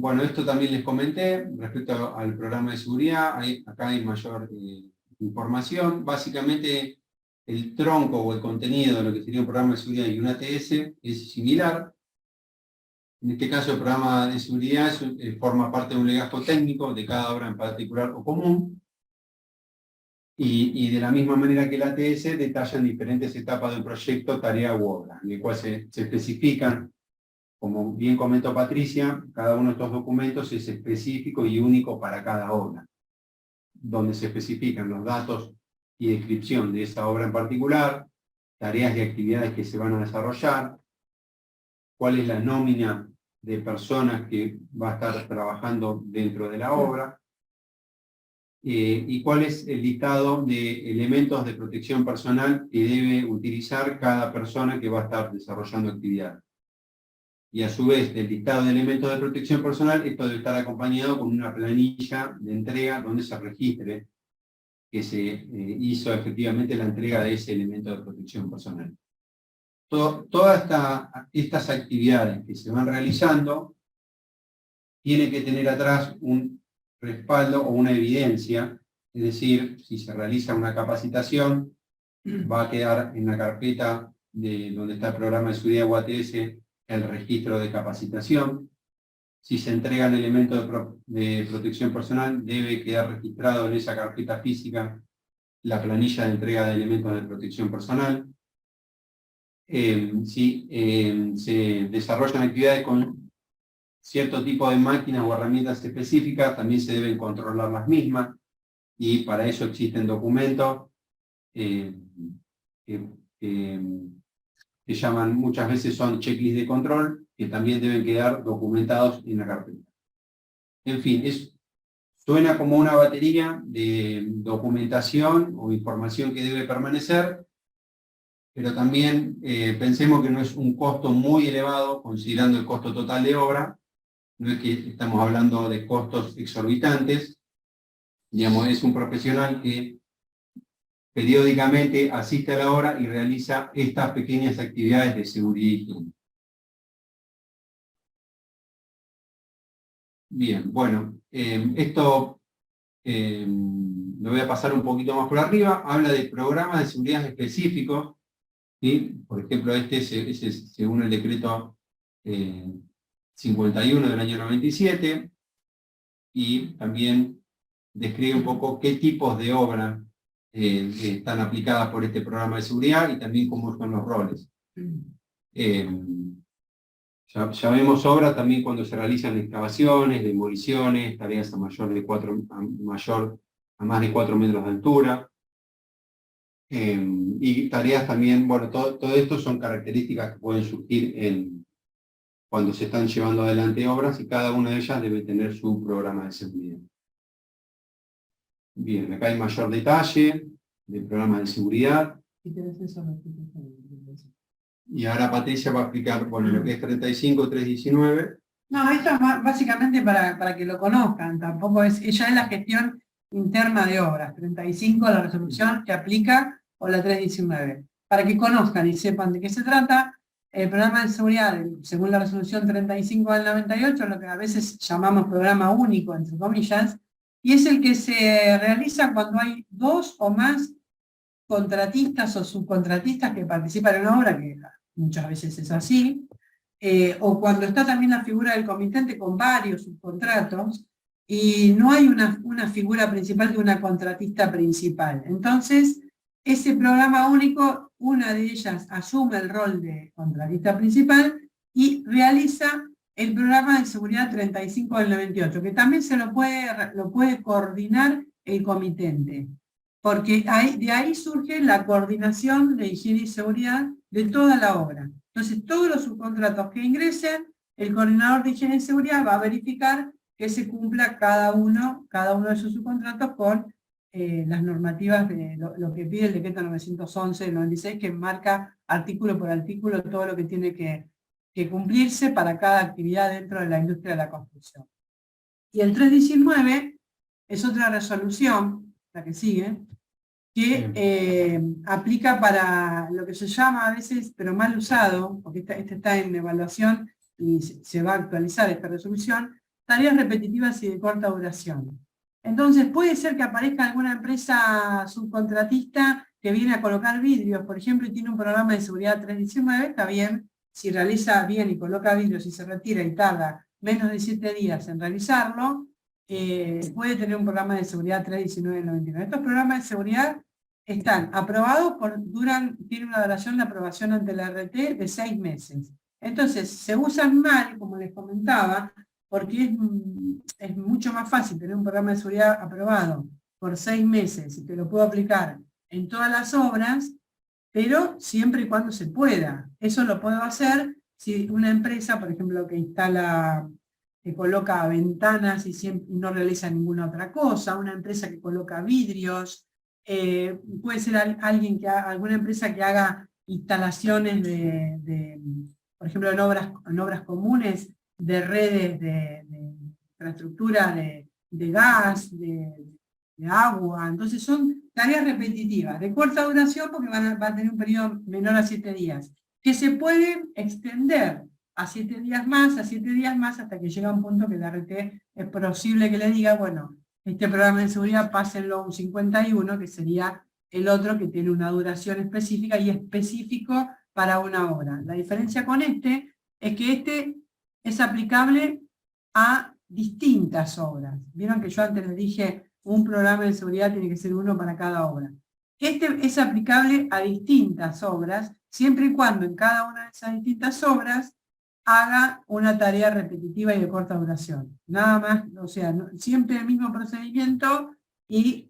bueno, esto también les comenté respecto al programa de seguridad. Acá hay mayor información. Básicamente, el tronco o el contenido de lo que sería un programa de seguridad y un ATS es similar. En este caso, el programa de seguridad forma parte de un legajo técnico de cada obra en particular o común. Y de la misma manera que el ATS, detallan diferentes etapas de un proyecto, tarea u obra, en el cual se especifican, como bien comentó Patricia, cada uno de estos documentos es específico y único para cada obra, donde se especifican los datos y descripción de esa obra en particular, tareas y actividades que se van a desarrollar, cuál es la nómina de personas que va a estar trabajando dentro de la obra, y cuál es el listado de elementos de protección personal que debe utilizar cada persona que va a estar desarrollando actividades. y a su vez del listado de elementos de protección personal, esto debe estar acompañado con una planilla de entrega donde se registre que se hizo efectivamente la entrega de ese elemento de protección personal. Todas estas actividades que se van realizando tiene que tener atrás un respaldo o una evidencia, es decir, si se realiza una capacitación, va a quedar en la carpeta de donde está el programa de seguridad UATS el registro de capacitación. Si se entregan elementos de protección personal, debe quedar registrado en esa carpeta física la planilla de entrega de elementos de protección personal. Si se desarrollan actividades con cierto tipo de máquinas o herramientas específicas, también se deben controlar las mismas, y para eso existen documentos que llaman, muchas veces son checklists de control, que también deben quedar documentados en la carpeta. En fin, suena como una batería de documentación o información que debe permanecer, pero también pensemos que no es un costo muy elevado, considerando el costo total de obra. No es que estamos hablando de costos exorbitantes. Digamos, es un profesional que periódicamente asiste a la obra y realiza estas pequeñas actividades de seguridad y higiene. Bien, bueno, esto lo voy a pasar un poquito más por arriba. Habla de programas de seguridad específicos, ¿sí? Por ejemplo, este es según el decreto 51 del año 97, y también describe un poco qué tipos de obras están aplicadas por este programa de seguridad y también cómo son los roles. Ya vemos obras también cuando se realizan excavaciones, demoliciones, tareas a más de 4 metros de altura. Y tareas también, bueno, todo esto son características que pueden surgir cuando se están llevando adelante obras, y cada una de ellas debe tener su programa de seguridad. Bien, acá hay mayor detalle del programa de seguridad. Y ahora Patricia va a explicar, bueno, lo que es 35, 319. No, esto es básicamente para que lo conozcan, tampoco ella es la gestión interna de obras, 35 la resolución que aplica, o la 319. Para que conozcan y sepan de qué se trata, el programa de seguridad, según la resolución 35 del 98, lo que a veces llamamos programa único, entre comillas, y es el que se realiza cuando hay 2 o más contratistas o subcontratistas que participan en una obra, que muchas veces es así, o cuando está también la figura del comitente con varios subcontratos, y no hay una figura principal de una contratista principal. Entonces, ese programa único, una de ellas asume el rol de contratista principal y realiza el programa de seguridad 35 del 98, que también lo puede coordinar el comitente, porque de ahí surge la coordinación de higiene y seguridad de toda la obra. Entonces, todos los subcontratos que ingresen, el coordinador de higiene y seguridad va a verificar que se cumpla cada uno de sus subcontratos con las normativas de lo que pide el decreto 911 del 96, que marca artículo por artículo todo lo que tiene que cumplirse para cada actividad dentro de la industria de la construcción. Y el 319 es otra resolución, la que sigue, que aplica para lo que se llama a veces, pero mal usado, porque este está en evaluación y se va a actualizar esta resolución, tareas repetitivas y de corta duración. Entonces puede ser que aparezca alguna empresa subcontratista que viene a colocar vidrios, por ejemplo, y tiene un programa de seguridad 319, está bien, si realiza bien y coloca vidrios y se retira y tarda menos de 7 días en realizarlo, puede tener un programa de seguridad 319-99. Estos programas de seguridad están aprobados, tienen una duración de aprobación ante la RT de 6 meses. Entonces, se usan mal, como les comentaba, porque es mucho más fácil tener un programa de seguridad aprobado por 6 meses y que lo puedo aplicar en todas las obras, pero siempre y cuando se pueda. Eso lo puedo hacer si una empresa, por ejemplo, que instala, que coloca ventanas y no realiza ninguna otra cosa, una empresa que coloca vidrios, puede ser alguna empresa que haga instalaciones por ejemplo, en obras comunes de redes de infraestructura de gas, de agua. Entonces son tareas repetitivas, de corta duración porque va a tener un periodo menor a 7 días, que se pueden extender a 7 días más, hasta que llega un punto que el RT es posible que le diga, bueno, este programa de seguridad pásenlo a un 51, que sería el otro que tiene una duración específica y específico para una obra. La diferencia con este es que este es aplicable a distintas obras. Vieron que yo antes les dije, un programa de seguridad tiene que ser uno para cada obra. Este es aplicable a distintas obras, siempre y cuando en cada una de esas distintas obras haga una tarea repetitiva y de corta duración. Nada más, o sea, siempre el mismo procedimiento y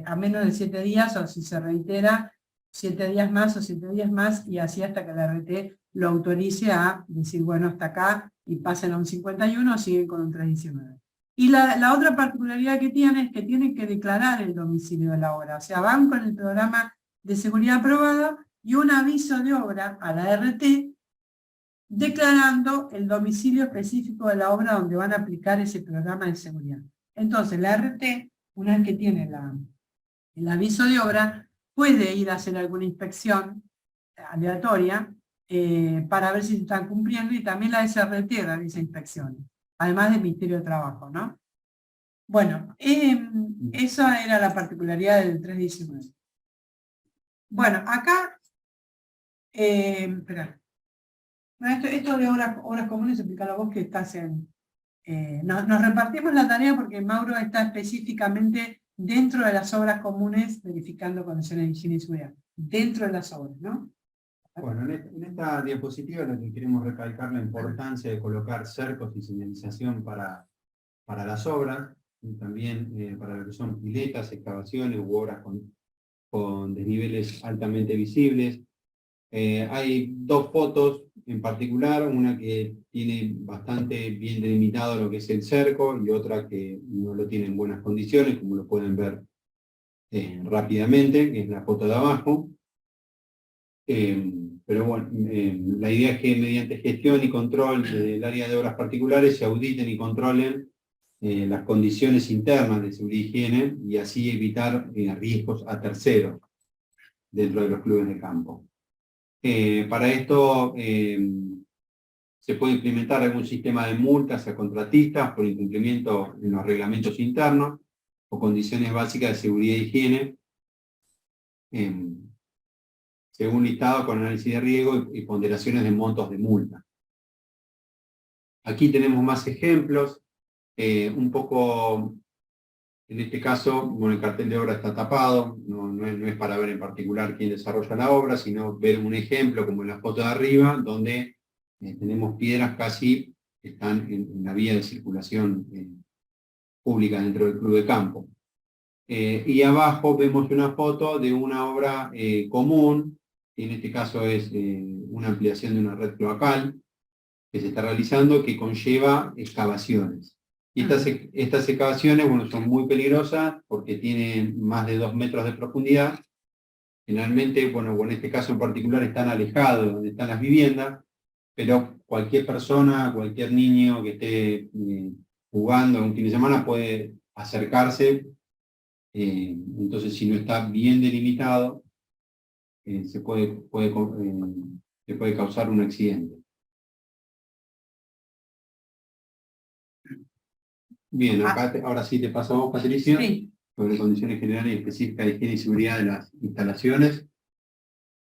a menos de 7 días, o si se reitera, 7 días más o 7 días más, y así hasta que la RT lo autorice a decir, bueno, hasta acá, y pasen a un 51 o siguen con un 319. Y la otra particularidad que tiene es que tienen que declarar el domicilio de la obra, o sea, van con el programa de seguridad aprobado y un aviso de obra a la RT declarando el domicilio específico de la obra donde van a aplicar ese programa de seguridad. Entonces la RT, una vez que tiene el aviso de obra, puede ir a hacer alguna inspección aleatoria para ver si se están cumpliendo, y también la SRT realiza inspecciones, además del Ministerio de Trabajo, ¿no? Bueno, esa era la particularidad del 319. Bueno, acá, espera. Bueno, esto de obras comunes, explícalo vos que estás en... nos repartimos la tarea porque Mauro está específicamente dentro de las obras comunes verificando condiciones de higiene y seguridad. Dentro de las obras, ¿no? Bueno, en esta diapositiva lo que queremos recalcar la importancia de colocar cercos y señalización para las obras, y también para lo que son piletas, excavaciones u obras con desniveles altamente visibles. Hay dos fotos en particular, una que tiene bastante bien delimitado lo que es el cerco y otra que no lo tiene en buenas condiciones, como lo pueden ver rápidamente, que es la foto de abajo. Pero bueno, la idea es que mediante gestión y control del área de obras particulares se auditen y controlen las condiciones internas de seguridad y higiene y así evitar riesgos a terceros dentro de los clubes de campo. Para esto se puede implementar algún sistema de multas a contratistas por incumplimiento en los reglamentos internos o condiciones básicas de seguridad y higiene, según listado con análisis de riesgo y ponderaciones de montos de multa. Aquí tenemos más ejemplos, un poco, en este caso, bueno, el cartel de obra está tapado, no es para ver en particular quién desarrolla la obra, sino ver un ejemplo como en la foto de arriba, donde tenemos piedras casi que están en la vía de circulación pública dentro del club de campo. Y abajo vemos una foto de una obra común, que en este caso es una ampliación de una red cloacal que se está realizando, que conlleva excavaciones. Y estas excavaciones, bueno, son muy peligrosas porque tienen más de 2 metros de profundidad. Generalmente, bueno, en este caso en particular están alejados de donde están las viviendas, pero cualquier persona, cualquier niño que esté jugando un fin de semana puede acercarse. Entonces, si no está bien delimitado, se puede causar un accidente. Bien, acá ahora sí te paso a vos, Patricia, sí, sobre condiciones generales y específicas de higiene y seguridad de las instalaciones.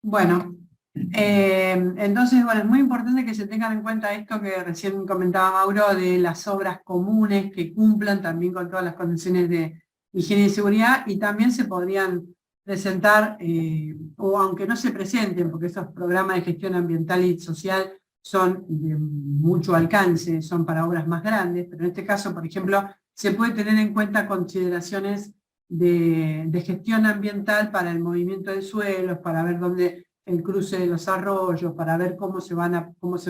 Bueno, entonces, bueno, es muy importante que se tengan en cuenta esto que recién comentaba Mauro, de las obras comunes que cumplan también con todas las condiciones de higiene y seguridad, y también se podrían presentar, o aunque no se presenten, porque esos programas de gestión ambiental y social son de mucho alcance, son para obras más grandes, pero en este caso, por ejemplo, se puede tener en cuenta consideraciones de gestión ambiental para el movimiento de suelos, para ver dónde el cruce de los arroyos, para ver cómo se va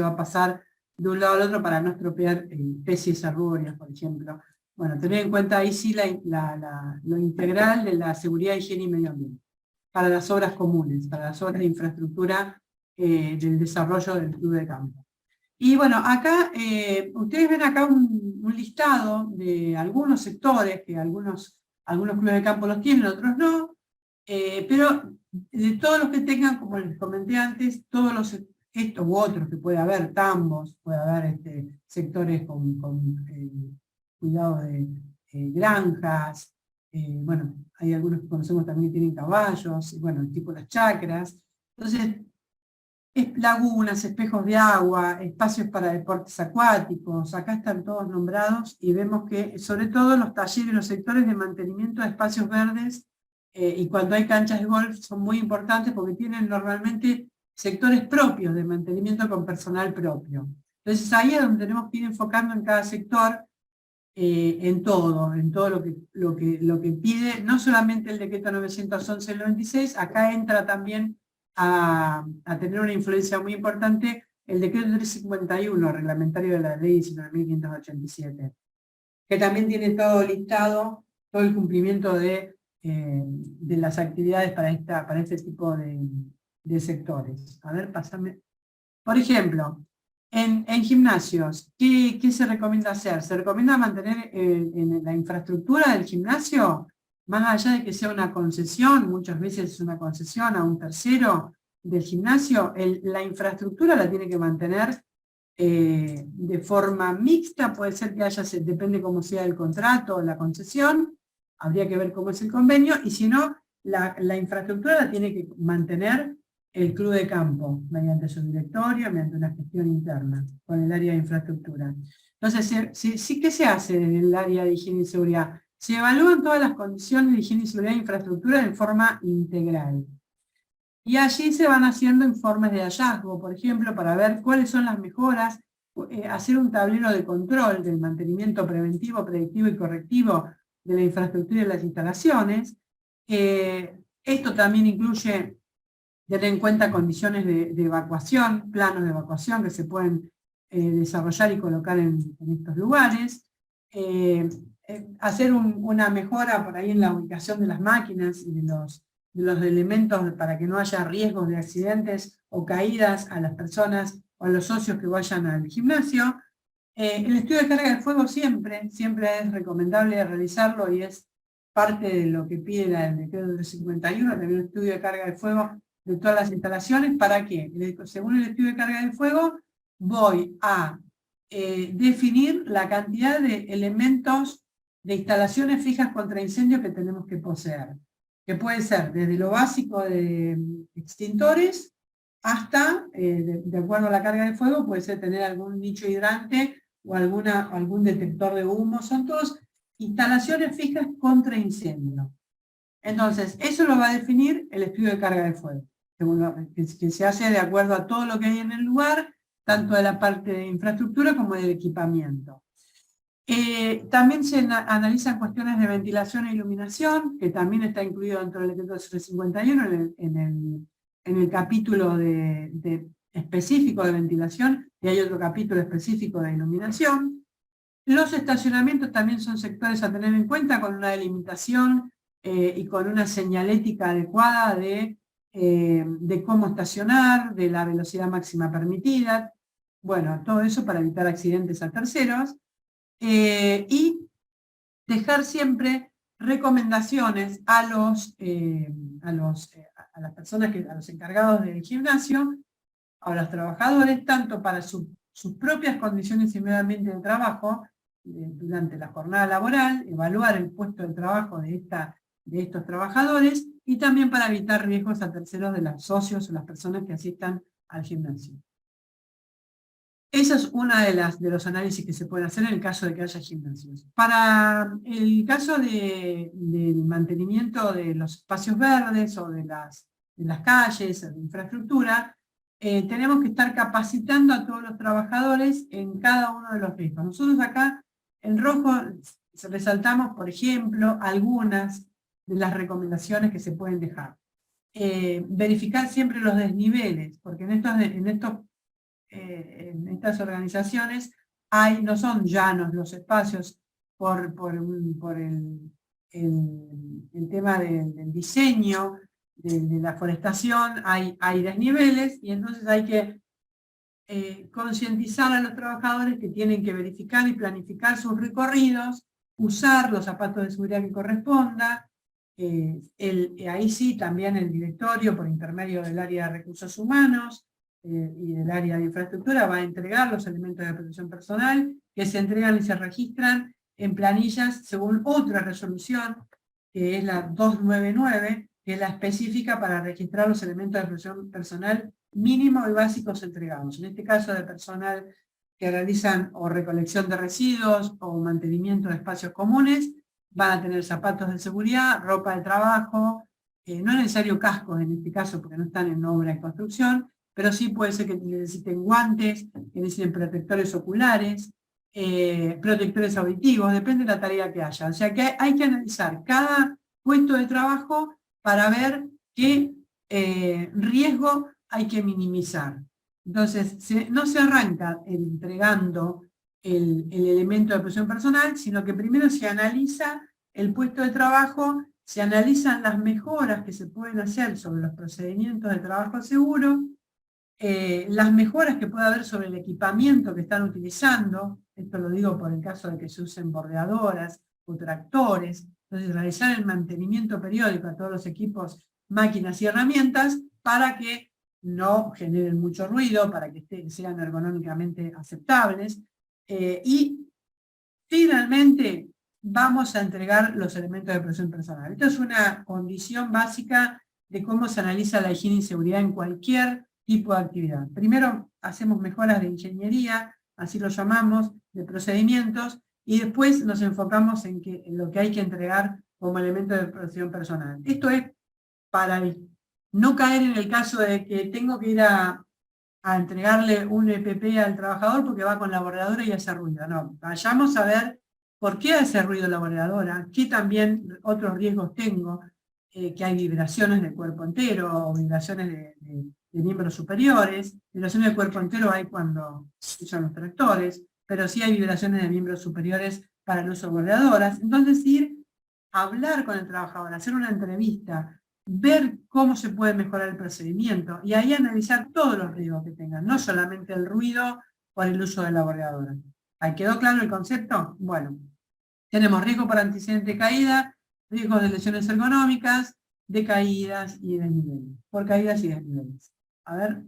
a pasar de un lado al otro para no estropear especies arbóreas, por ejemplo. Bueno, tener en cuenta ahí sí lo integral de la seguridad, higiene y medio ambiente, para las obras comunes, para las obras de infraestructura del desarrollo del club de campo. Y bueno, acá, ustedes ven acá un listado de algunos sectores, que algunos clubes de campo los tienen, otros no, pero de todos los que tengan, como les comenté antes, todos estos u otros que puede haber, tambos, puede haber sectores con cuidado de granjas, bueno, hay algunos que conocemos también que tienen caballos, bueno, tipo las chacras. Entonces, lagunas, espejos de agua, espacios para deportes acuáticos, acá están todos nombrados y vemos que sobre todo los talleres, los sectores de mantenimiento de espacios verdes y cuando hay canchas de golf son muy importantes porque tienen normalmente sectores propios de mantenimiento con personal propio. Entonces ahí es donde tenemos que ir enfocando en cada sector en todo lo que pide, no solamente el decreto 911 del 96, acá entra también a tener una influencia muy importante el decreto 351, reglamentario de la ley 19.587, que también tiene todo listado, todo el cumplimiento de las actividades para este tipo de sectores. A ver, pásame. Por ejemplo, en gimnasios, ¿qué se recomienda hacer? Se recomienda mantener en la infraestructura del gimnasio, más allá de que sea una concesión, muchas veces es una concesión a un tercero del gimnasio, la infraestructura la tiene que mantener de forma mixta, puede ser que haya, depende cómo sea el contrato o la concesión, habría que ver cómo es el convenio, y si no, la infraestructura la tiene que mantener el club de campo, mediante su directorio, mediante una gestión interna, con el área de infraestructura. Entonces, ¿qué se hace en el área de higiene y seguridad? Se evalúan todas las condiciones de higiene y seguridad e infraestructura de forma integral. Y allí se van haciendo informes de hallazgo, por ejemplo, para ver cuáles son las mejoras, hacer un tablero de control del mantenimiento preventivo, predictivo y correctivo de la infraestructura y de las instalaciones. Esto también incluye tener en cuenta condiciones de evacuación, planos de evacuación que se pueden desarrollar y colocar en estos lugares. Hacer una mejora por ahí en la ubicación de las máquinas y de los elementos para que no haya riesgos de accidentes o caídas a las personas o a los socios que vayan al gimnasio. El estudio de carga de fuego siempre es recomendable realizarlo y es parte de lo que pide el decreto del 51, también un estudio de carga de fuego de todas las instalaciones. ¿Para qué? Según el estudio de carga de fuego, voy a definir la cantidad de elementos de instalaciones fijas contra incendio que tenemos que poseer, que puede ser desde lo básico de extintores hasta, de acuerdo a la carga de fuego, puede ser tener algún nicho hidrante o algún detector de humo. Son todas instalaciones fijas contra incendio. Entonces, eso lo va a definir el estudio de carga de fuego, que se hace de acuerdo a todo lo que hay en el lugar, tanto de la parte de infraestructura como del equipamiento. También se analizan cuestiones de ventilación e iluminación, que también está incluido dentro del decreto 351 en el capítulo específico de ventilación, y hay otro capítulo específico de iluminación. Los estacionamientos también son sectores a tener en cuenta, con una delimitación y con una señalética adecuada de cómo estacionar, de la velocidad máxima permitida. Bueno, todo eso para evitar accidentes a terceros. Y dejar siempre recomendaciones a las personas, a los encargados del gimnasio, a los trabajadores, tanto para sus propias condiciones y medio ambiente de trabajo, durante la jornada laboral, evaluar el puesto de trabajo de estos trabajadores, y también para evitar riesgos a terceros de los socios o las personas que asistan al gimnasio. Esa es una de los análisis que se pueden hacer en el caso de que haya gimnasios. Para el caso del mantenimiento de los espacios verdes o de las calles, de infraestructura, tenemos que estar capacitando a todos los trabajadores en cada uno de los riesgos. Nosotros acá en rojo resaltamos, por ejemplo, algunas de las recomendaciones que se pueden dejar. Verificar siempre los desniveles, porque en estas organizaciones no son llanos los espacios por el tema del diseño, de la forestación, hay desniveles, y entonces hay que concientizar a los trabajadores que tienen que verificar y planificar sus recorridos, usar los zapatos de seguridad que corresponda. Ahí sí, también el directorio, por intermedio del área de recursos humanos y del área de infraestructura, va a entregar los elementos de protección personal que se entregan y se registran en planillas según otra resolución, que es la 299, que es la específica para registrar los elementos de protección personal mínimos y básicos entregados. En este caso de personal que realizan o recolección de residuos o mantenimiento de espacios comunes, van a tener zapatos de seguridad, ropa de trabajo, no es necesario cascos en este caso porque no están en obra de construcción, pero sí puede ser que necesiten guantes, que necesiten protectores oculares, protectores auditivos, depende de la tarea que haya. O sea que hay que analizar cada puesto de trabajo para ver qué riesgo hay que minimizar. Entonces, no se arranca entregando el elemento de protección personal, sino que primero se analiza el puesto de trabajo, se analizan las mejoras que se pueden hacer sobre los procedimientos de trabajo seguro, las mejoras que puede haber sobre el equipamiento que están utilizando, esto lo digo por el caso de que se usen bordeadoras o tractores, entonces realizar el mantenimiento periódico a todos los equipos, máquinas y herramientas para que no generen mucho ruido, para que sean ergonómicamente aceptables, y finalmente vamos a entregar los elementos de protección personal. Esto es una condición básica de cómo se analiza la higiene y seguridad en cualquier tipo de actividad. Primero hacemos mejoras de ingeniería, así lo llamamos, de procedimientos, y después nos enfocamos en lo que hay que entregar como elemento de protección personal. Esto es para no caer en el caso de que tengo que ir a entregarle un EPP al trabajador porque va con la bordeadora y hace ruido. No, vayamos a ver por qué hace ruido la bordeadora, qué también otros riesgos tengo, que hay vibraciones del cuerpo entero o vibraciones de miembros superiores. Vibraciones del cuerpo entero hay cuando se usan los tractores, pero sí hay vibraciones de miembros superiores para el uso de bordeadoras. Entonces hablar con el trabajador, hacer una entrevista, ver cómo se puede mejorar el procedimiento y ahí analizar todos los riesgos que tengan, no solamente el ruido por el uso de la bordeadora. ¿Ahí quedó claro el concepto? Bueno, tenemos riesgo por antecedente de caída, riesgo de lesiones ergonómicas, de caídas y desniveles, por caídas y desniveles. A ver,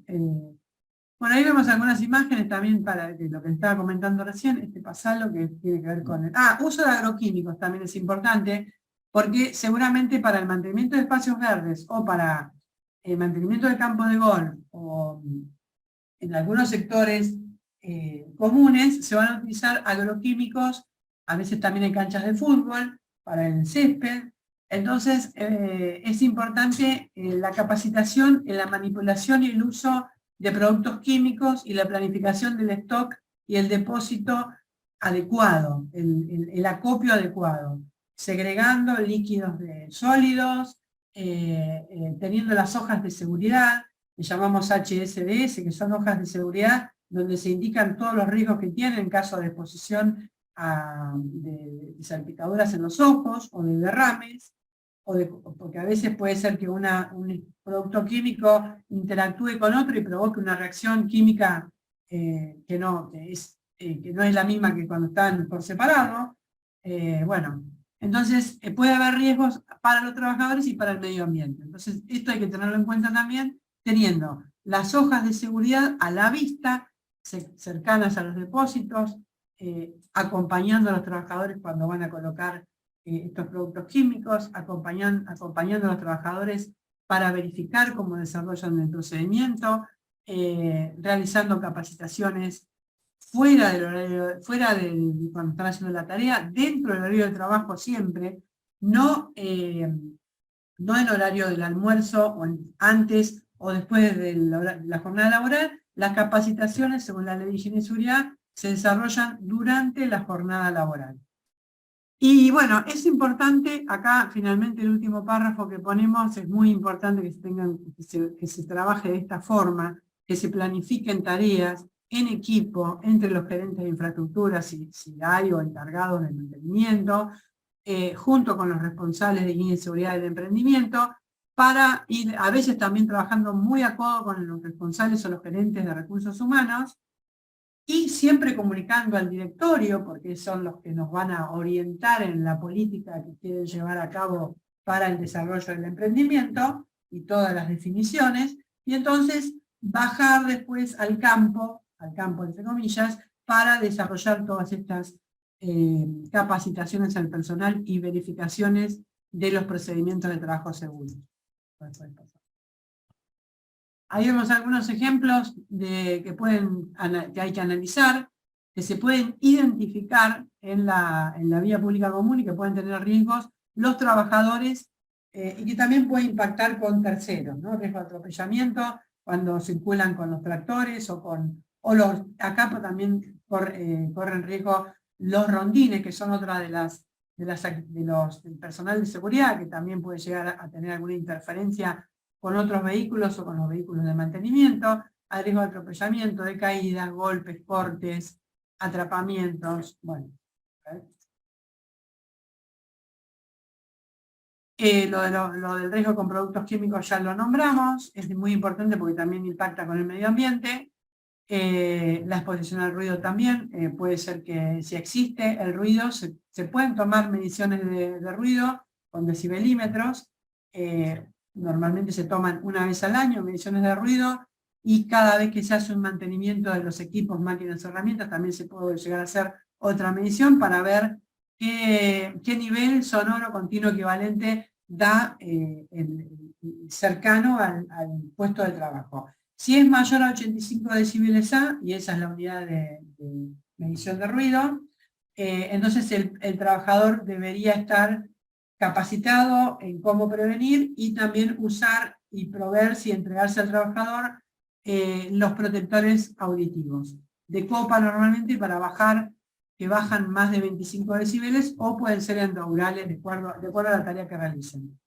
bueno, ahí vemos algunas imágenes también para lo que estaba comentando recién, pasalo que tiene que ver con uso de agroquímicos también es importante, porque seguramente para el mantenimiento de espacios verdes o para el mantenimiento de campos de golf o en algunos sectores comunes se van a utilizar agroquímicos, a veces también en canchas de fútbol, para el césped. Entonces es importante la capacitación en la manipulación y el uso de productos químicos y la planificación del stock y el depósito adecuado, el acopio adecuado, segregando líquidos de sólidos, teniendo las hojas de seguridad, que llamamos HSDS, que son hojas de seguridad donde se indican todos los riesgos que tienen en caso de exposición de salpicaduras en los ojos o de derrames, porque a veces puede ser que un producto químico interactúe con otro y provoque una reacción química que no es la misma que cuando están por separado. Bueno, entonces puede haber riesgos para los trabajadores y para el medio ambiente. Entonces esto hay que tenerlo en cuenta también, teniendo las hojas de seguridad a la vista, cercanas a los depósitos, acompañando a los trabajadores cuando van a colocar estos productos químicos, acompañando a los trabajadores para verificar cómo desarrollan el procedimiento, realizando capacitaciones fuera de cuando están haciendo la tarea, dentro del horario de trabajo siempre, no en horario del almuerzo, o antes o después de la jornada laboral. Las capacitaciones, según la Ley de Higiene y Seguridad, se desarrollan durante la jornada laboral. Y bueno, es importante, acá finalmente el último párrafo que ponemos, es muy importante que se trabaje de esta forma, que se planifiquen tareas en equipo entre los gerentes de infraestructura, si hay, o encargados de mantenimiento, junto con los responsables de higiene y seguridad del emprendimiento, para ir, a veces también trabajando muy a codo con los responsables o los gerentes de recursos humanos, y siempre comunicando al directorio, porque son los que nos van a orientar en la política que quieren llevar a cabo para el desarrollo del emprendimiento, y todas las definiciones, y entonces bajar después al campo entre comillas, para desarrollar todas estas capacitaciones al personal y verificaciones de los procedimientos de trabajo seguro. Ahí vemos algunos ejemplos que hay que analizar, que se pueden identificar en la vía pública común y que pueden tener riesgos los trabajadores y que también puede impactar con terceros, ¿no? Riesgo de atropellamiento cuando circulan con los tractores acá también corren riesgo los rondines, que son otra del personal de seguridad, que también puede llegar a tener alguna interferencia con otros vehículos o con los vehículos de mantenimiento, hay riesgo de atropellamiento, de caídas, golpes, cortes, atrapamientos, bueno. Lo del riesgo con productos químicos ya lo nombramos, es muy importante porque también impacta con el medio ambiente. La exposición al ruido también, puede ser que si existe el ruido, se pueden tomar mediciones de ruido con decibelímetros, normalmente se toman una vez al año mediciones de ruido, y cada vez que se hace un mantenimiento de los equipos, máquinas, herramientas, también se puede llegar a hacer otra medición para ver qué nivel sonoro continuo equivalente da cercano al puesto de trabajo. Si es mayor a 85 decibeles A, y esa es la unidad de medición de ruido, entonces el trabajador debería estar capacitado en cómo prevenir y también usar y proveerse y entregarse al trabajador los protectores auditivos. De copa normalmente para que bajan más de 25 decibeles o pueden ser endaurales de acuerdo a la tarea que realicen.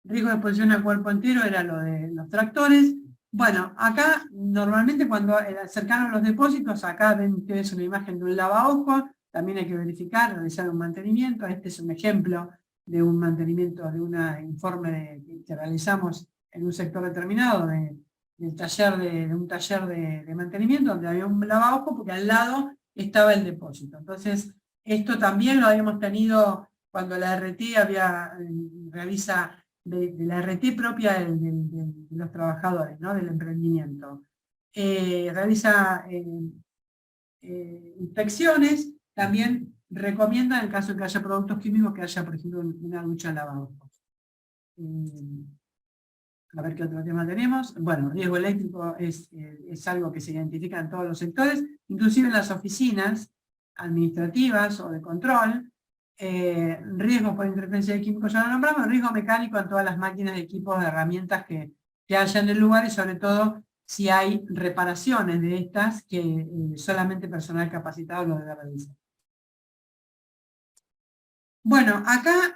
Riesgo de exposición al cuerpo entero era lo de los tractores. Bueno, acá normalmente cuando cercano a los depósitos, acá ven ustedes una imagen de un lavaojos, también hay que verificar, realizar un mantenimiento. Este es un ejemplo de un mantenimiento, de un informe que realizamos en un sector determinado de un taller de mantenimiento, donde había un lavaojos porque al lado estaba el depósito. Entonces, esto también lo habíamos tenido cuando la RT realiza de la RT propia de los trabajadores, ¿no? Del emprendimiento. Realiza inspecciones, también recomienda en caso de que haya productos químicos que haya, por ejemplo, una ducha lavado. A ver qué otro tema tenemos. Bueno, riesgo eléctrico es algo que se identifica en todos los sectores, inclusive en las oficinas administrativas o de control. Riesgo por interferencia de químicos ya lo nombramos, riesgo mecánico en todas las máquinas, equipos, herramientas que haya en el lugar, y sobre todo si hay reparaciones de estas que solamente personal capacitado lo debe realizar. Bueno, acá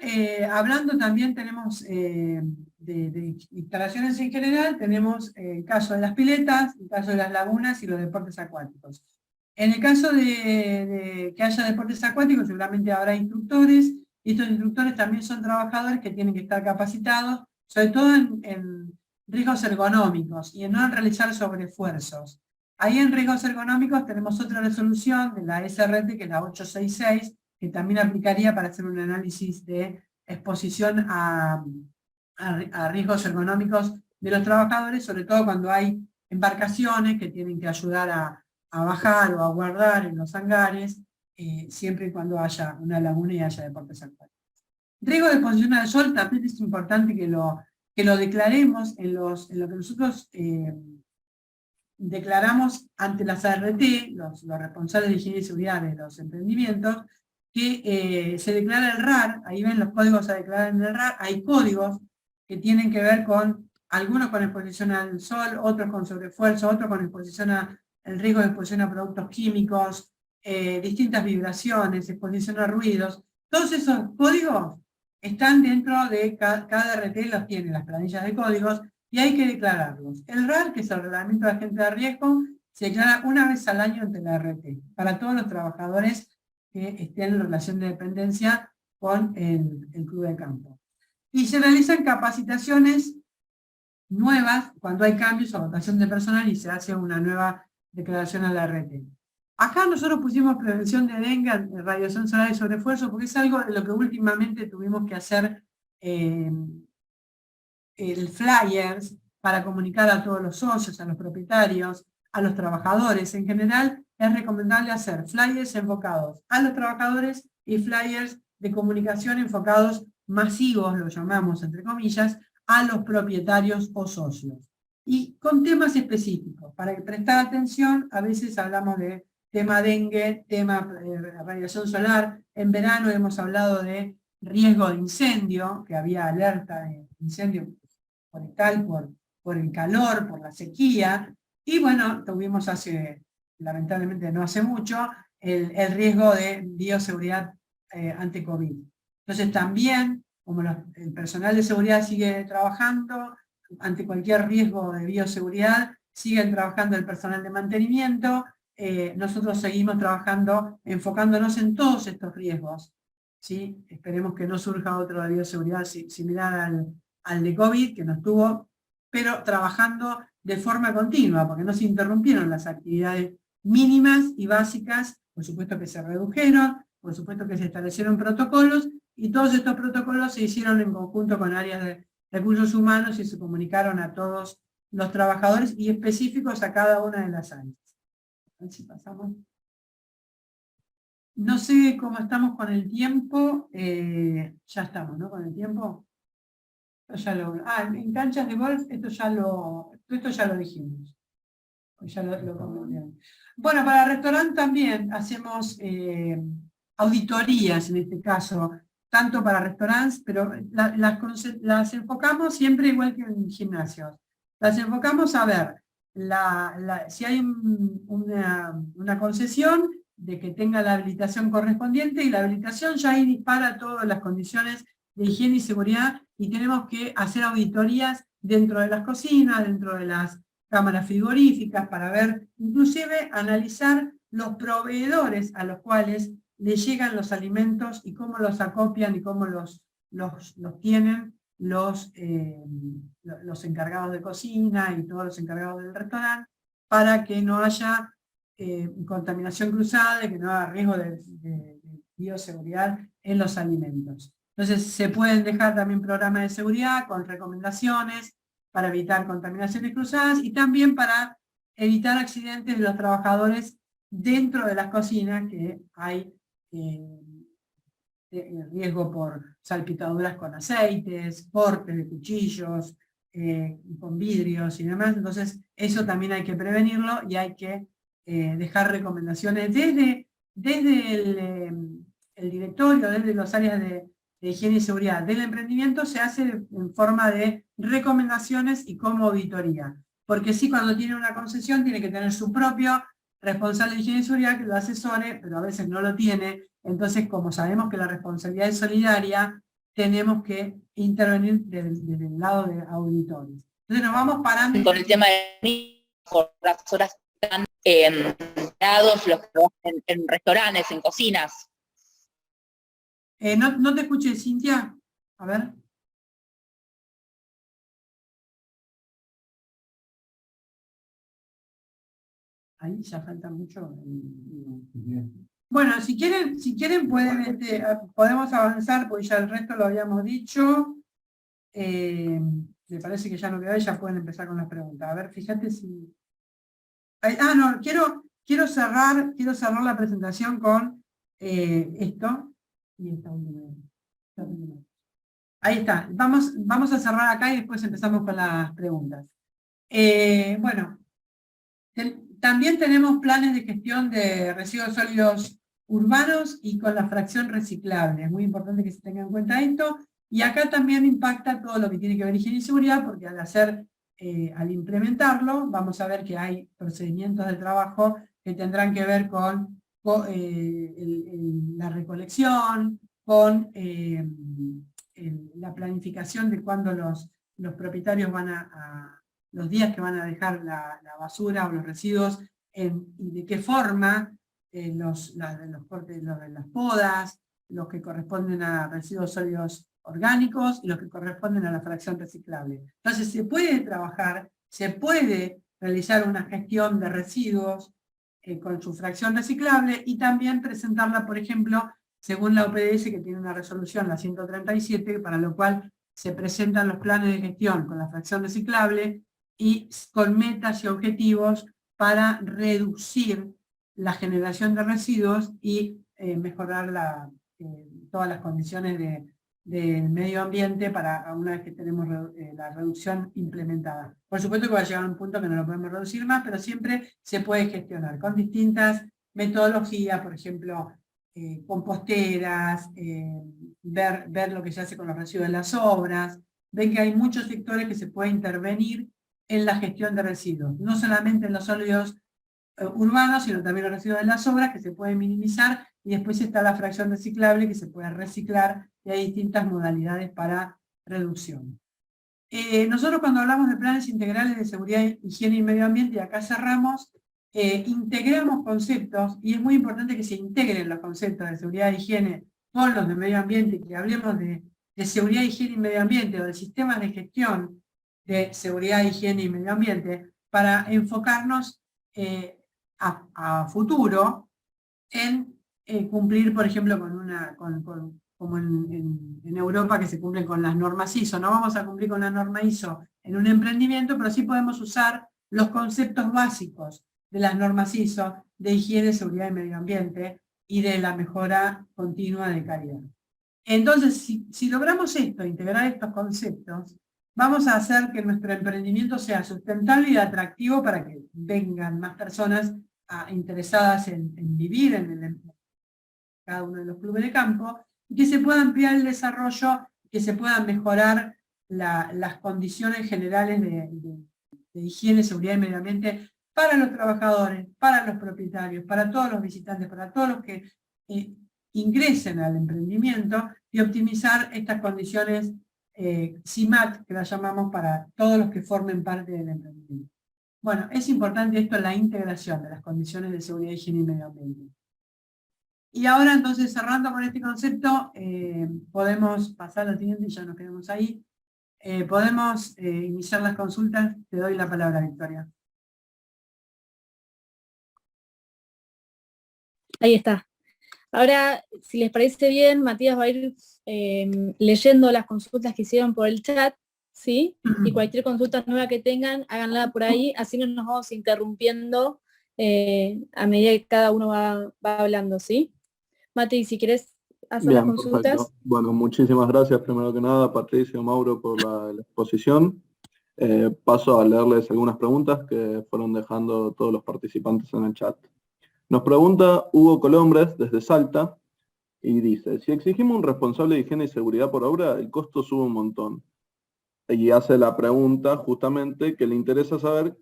hablando también tenemos de instalaciones en general, tenemos el caso de las piletas, el caso de las lagunas y los deportes acuáticos. En el caso de que haya deportes acuáticos, seguramente habrá instructores, y estos instructores también son trabajadores que tienen que estar capacitados, sobre todo en riesgos ergonómicos y en no realizar sobreesfuerzos. Ahí en riesgos ergonómicos tenemos otra resolución de la SRT, que es la 866, que también aplicaría para hacer un análisis de exposición a riesgos ergonómicos de los trabajadores, sobre todo cuando hay embarcaciones que tienen que ayudar a bajar o a guardar en los hangares, siempre y cuando haya una laguna y haya deportes acuáticos. Riesgo de exposición al sol también es importante que lo declaremos en lo que nosotros declaramos ante las ART, los responsables de higiene y seguridad de los emprendimientos, que se declara el RAR. Ahí ven los códigos a declarar en el RAR. Hay códigos que tienen que ver con, algunos con exposición al sol, otros con sobreesfuerzo, otros con exposición el riesgo de exposición a productos químicos, distintas vibraciones, exposición a ruidos. Todos esos códigos están dentro de cada RT, los tiene las planillas de códigos, y hay que declararlos. El RAR, que es el Reglamento de Agente de Riesgo, se declara una vez al año ante la RT, para todos los trabajadores que estén en relación de dependencia con el club de campo. Y se realizan capacitaciones nuevas cuando hay cambios o rotación de personal y se hace una nueva declaración a la RT. Acá nosotros pusimos prevención de dengue, radiación solar y sobreesfuerzo, porque es algo de lo que últimamente tuvimos que hacer el flyers para comunicar a todos los socios, a los propietarios, a los trabajadores. En general es recomendable hacer flyers enfocados a los trabajadores y flyers de comunicación enfocados masivos, lo llamamos entre comillas, a los propietarios o socios. Y con temas específicos, para prestar atención, a veces hablamos de tema dengue, tema radiación solar. En verano hemos hablado de riesgo de incendio, que había alerta de incendio forestal por el calor, por la sequía. Y bueno, tuvimos lamentablemente no hace mucho, el riesgo de bioseguridad ante COVID. Entonces también, como el personal de seguridad sigue trabajando, ante cualquier riesgo de bioseguridad, siguen trabajando el personal de mantenimiento, nosotros seguimos trabajando, enfocándonos en todos estos riesgos, ¿sí? Esperemos que no surja otro de bioseguridad similar al de COVID, que no estuvo, pero trabajando de forma continua, porque no se interrumpieron las actividades mínimas y básicas, por supuesto que se redujeron, por supuesto que se establecieron protocolos, y todos estos protocolos se hicieron en conjunto con áreas de recursos humanos y se comunicaron a todos los trabajadores y específicos a cada una de las áreas. A ver si pasamos. No sé cómo estamos con el tiempo, ya estamos, ¿no? Con el tiempo. En canchas de golf, esto ya lo dijimos. Ya lo comenté. Bueno, para restaurante también hacemos auditorías en este caso, tanto para restaurantes, pero las enfocamos siempre igual que en gimnasios. Las enfocamos a ver si hay una concesión de que tenga la habilitación correspondiente, y la habilitación ya ahí dispara todas las condiciones de higiene y seguridad, y tenemos que hacer auditorías dentro de las cocinas, dentro de las cámaras frigoríficas, para ver, inclusive analizar los proveedores a los cuales le llegan los alimentos y cómo los acopian y cómo los tienen los encargados de cocina y todos los encargados del restaurante, para que no haya contaminación cruzada y que no haya riesgo de bioseguridad en los alimentos. Entonces se pueden dejar también programas de seguridad con recomendaciones para evitar contaminaciones cruzadas y también para evitar accidentes de los trabajadores dentro de las cocinas, que hay riesgo por salpicaduras con aceites, cortes de cuchillos, con vidrios y demás. Entonces eso también hay que prevenirlo y hay que dejar recomendaciones desde el directorio, desde las áreas de higiene y seguridad del emprendimiento. Se hace en forma de recomendaciones y como auditoría. Porque sí, cuando tiene una concesión tiene que tener su propio responsable de higiene y seguridad que lo asesore, pero a veces no lo tiene. Entonces, como sabemos que la responsabilidad es solidaria, tenemos que intervenir desde el lado de auditores. Entonces nos vamos parando. Con el tema de por las horas que están dados los en restaurantes, en cocinas. No te escuché, Cintia. A ver. Ahí ya falta mucho. Bueno, si quieren pueden, podemos avanzar, porque ya el resto lo habíamos dicho. Me parece que ya no quedó, ya pueden empezar con las preguntas. A ver, fíjate si... no, quiero cerrar la presentación con esto. Y esta última. Ahí está. Vamos a cerrar acá y después empezamos con las preguntas. Bueno, también tenemos planes de gestión de residuos sólidos urbanos y con la fracción reciclable. Es muy importante que se tenga en cuenta esto. Y acá también impacta todo lo que tiene que ver higiene y seguridad, porque al implementarlo, vamos a ver que hay procedimientos de trabajo que tendrán que ver con la recolección, con la planificación de cuándo los propietarios los días que van a dejar la basura o los residuos, y de qué forma, los cortes, las podas, los que corresponden a residuos sólidos orgánicos y los que corresponden a la fracción reciclable. Entonces se puede trabajar, se puede realizar una gestión de residuos con su fracción reciclable y también presentarla, por ejemplo, según la OPDS, que tiene una resolución, la 137, para lo cual se presentan los planes de gestión con la fracción reciclable y con metas y objetivos para reducir la generación de residuos y mejorar todas las condiciones del medio ambiente para una vez que tenemos la reducción implementada. Por supuesto que va a llegar a un punto que no lo podemos reducir más, pero siempre se puede gestionar con distintas metodologías, por ejemplo, composteras, ver lo que se hace con los residuos de las obras. Ven que hay muchos sectores que se puede intervenir en la gestión de residuos, no solamente en los sólidos urbanos, sino también los residuos de las obras que se pueden minimizar, y después está la fracción reciclable que se puede reciclar, y hay distintas modalidades para reducción. Nosotros cuando hablamos de planes integrales de seguridad, higiene y medio ambiente, y acá cerramos, integramos conceptos, y es muy importante que se integren los conceptos de seguridad e higiene con los de medio ambiente, que hablemos de seguridad, higiene y medio ambiente, o de sistemas de gestión de seguridad, higiene y medio ambiente, para enfocarnos a futuro en cumplir, por ejemplo, como en Europa, que se cumplen con las normas ISO. No vamos a cumplir con la norma ISO en un emprendimiento, pero sí podemos usar los conceptos básicos de las normas ISO, de higiene, seguridad y medio ambiente, y de la mejora continua de calidad. Entonces, si logramos esto, integrar estos conceptos, vamos a hacer que nuestro emprendimiento sea sustentable y atractivo para que vengan más personas interesadas en vivir en cada uno de los clubes de campo, y que se pueda ampliar el desarrollo, que se puedan mejorar las condiciones generales de higiene, seguridad y medio ambiente para los trabajadores, para los propietarios, para todos los visitantes, para todos los que ingresen al emprendimiento, y optimizar estas condiciones CIMAT, que las llamamos, para todos los que formen parte del emprendimiento. Bueno, es importante esto, la integración de las condiciones de seguridad, higiene y medio ambiente. Y ahora entonces, cerrando con este concepto, podemos pasar al siguiente, y ya nos quedamos ahí. Podemos iniciar las consultas. Te doy la palabra, Victoria. Ahí está. Ahora, si les parece bien, Matías va a ir leyendo las consultas que hicieron por el chat, ¿sí? Y cualquier consulta nueva que tengan, háganla por ahí, así no nos vamos interrumpiendo a medida que cada uno va hablando, ¿sí? Mati, si querés hacer las consultas. Perfecto. Bueno, muchísimas gracias primero que nada, Patricio, Mauro, por la exposición. Paso a leerles algunas preguntas que fueron dejando todos los participantes en el chat. Nos pregunta Hugo Colombres desde Salta y dice: si exigimos un responsable de higiene y seguridad por obra, el costo sube un montón. Y hace la pregunta justamente que le interesa saber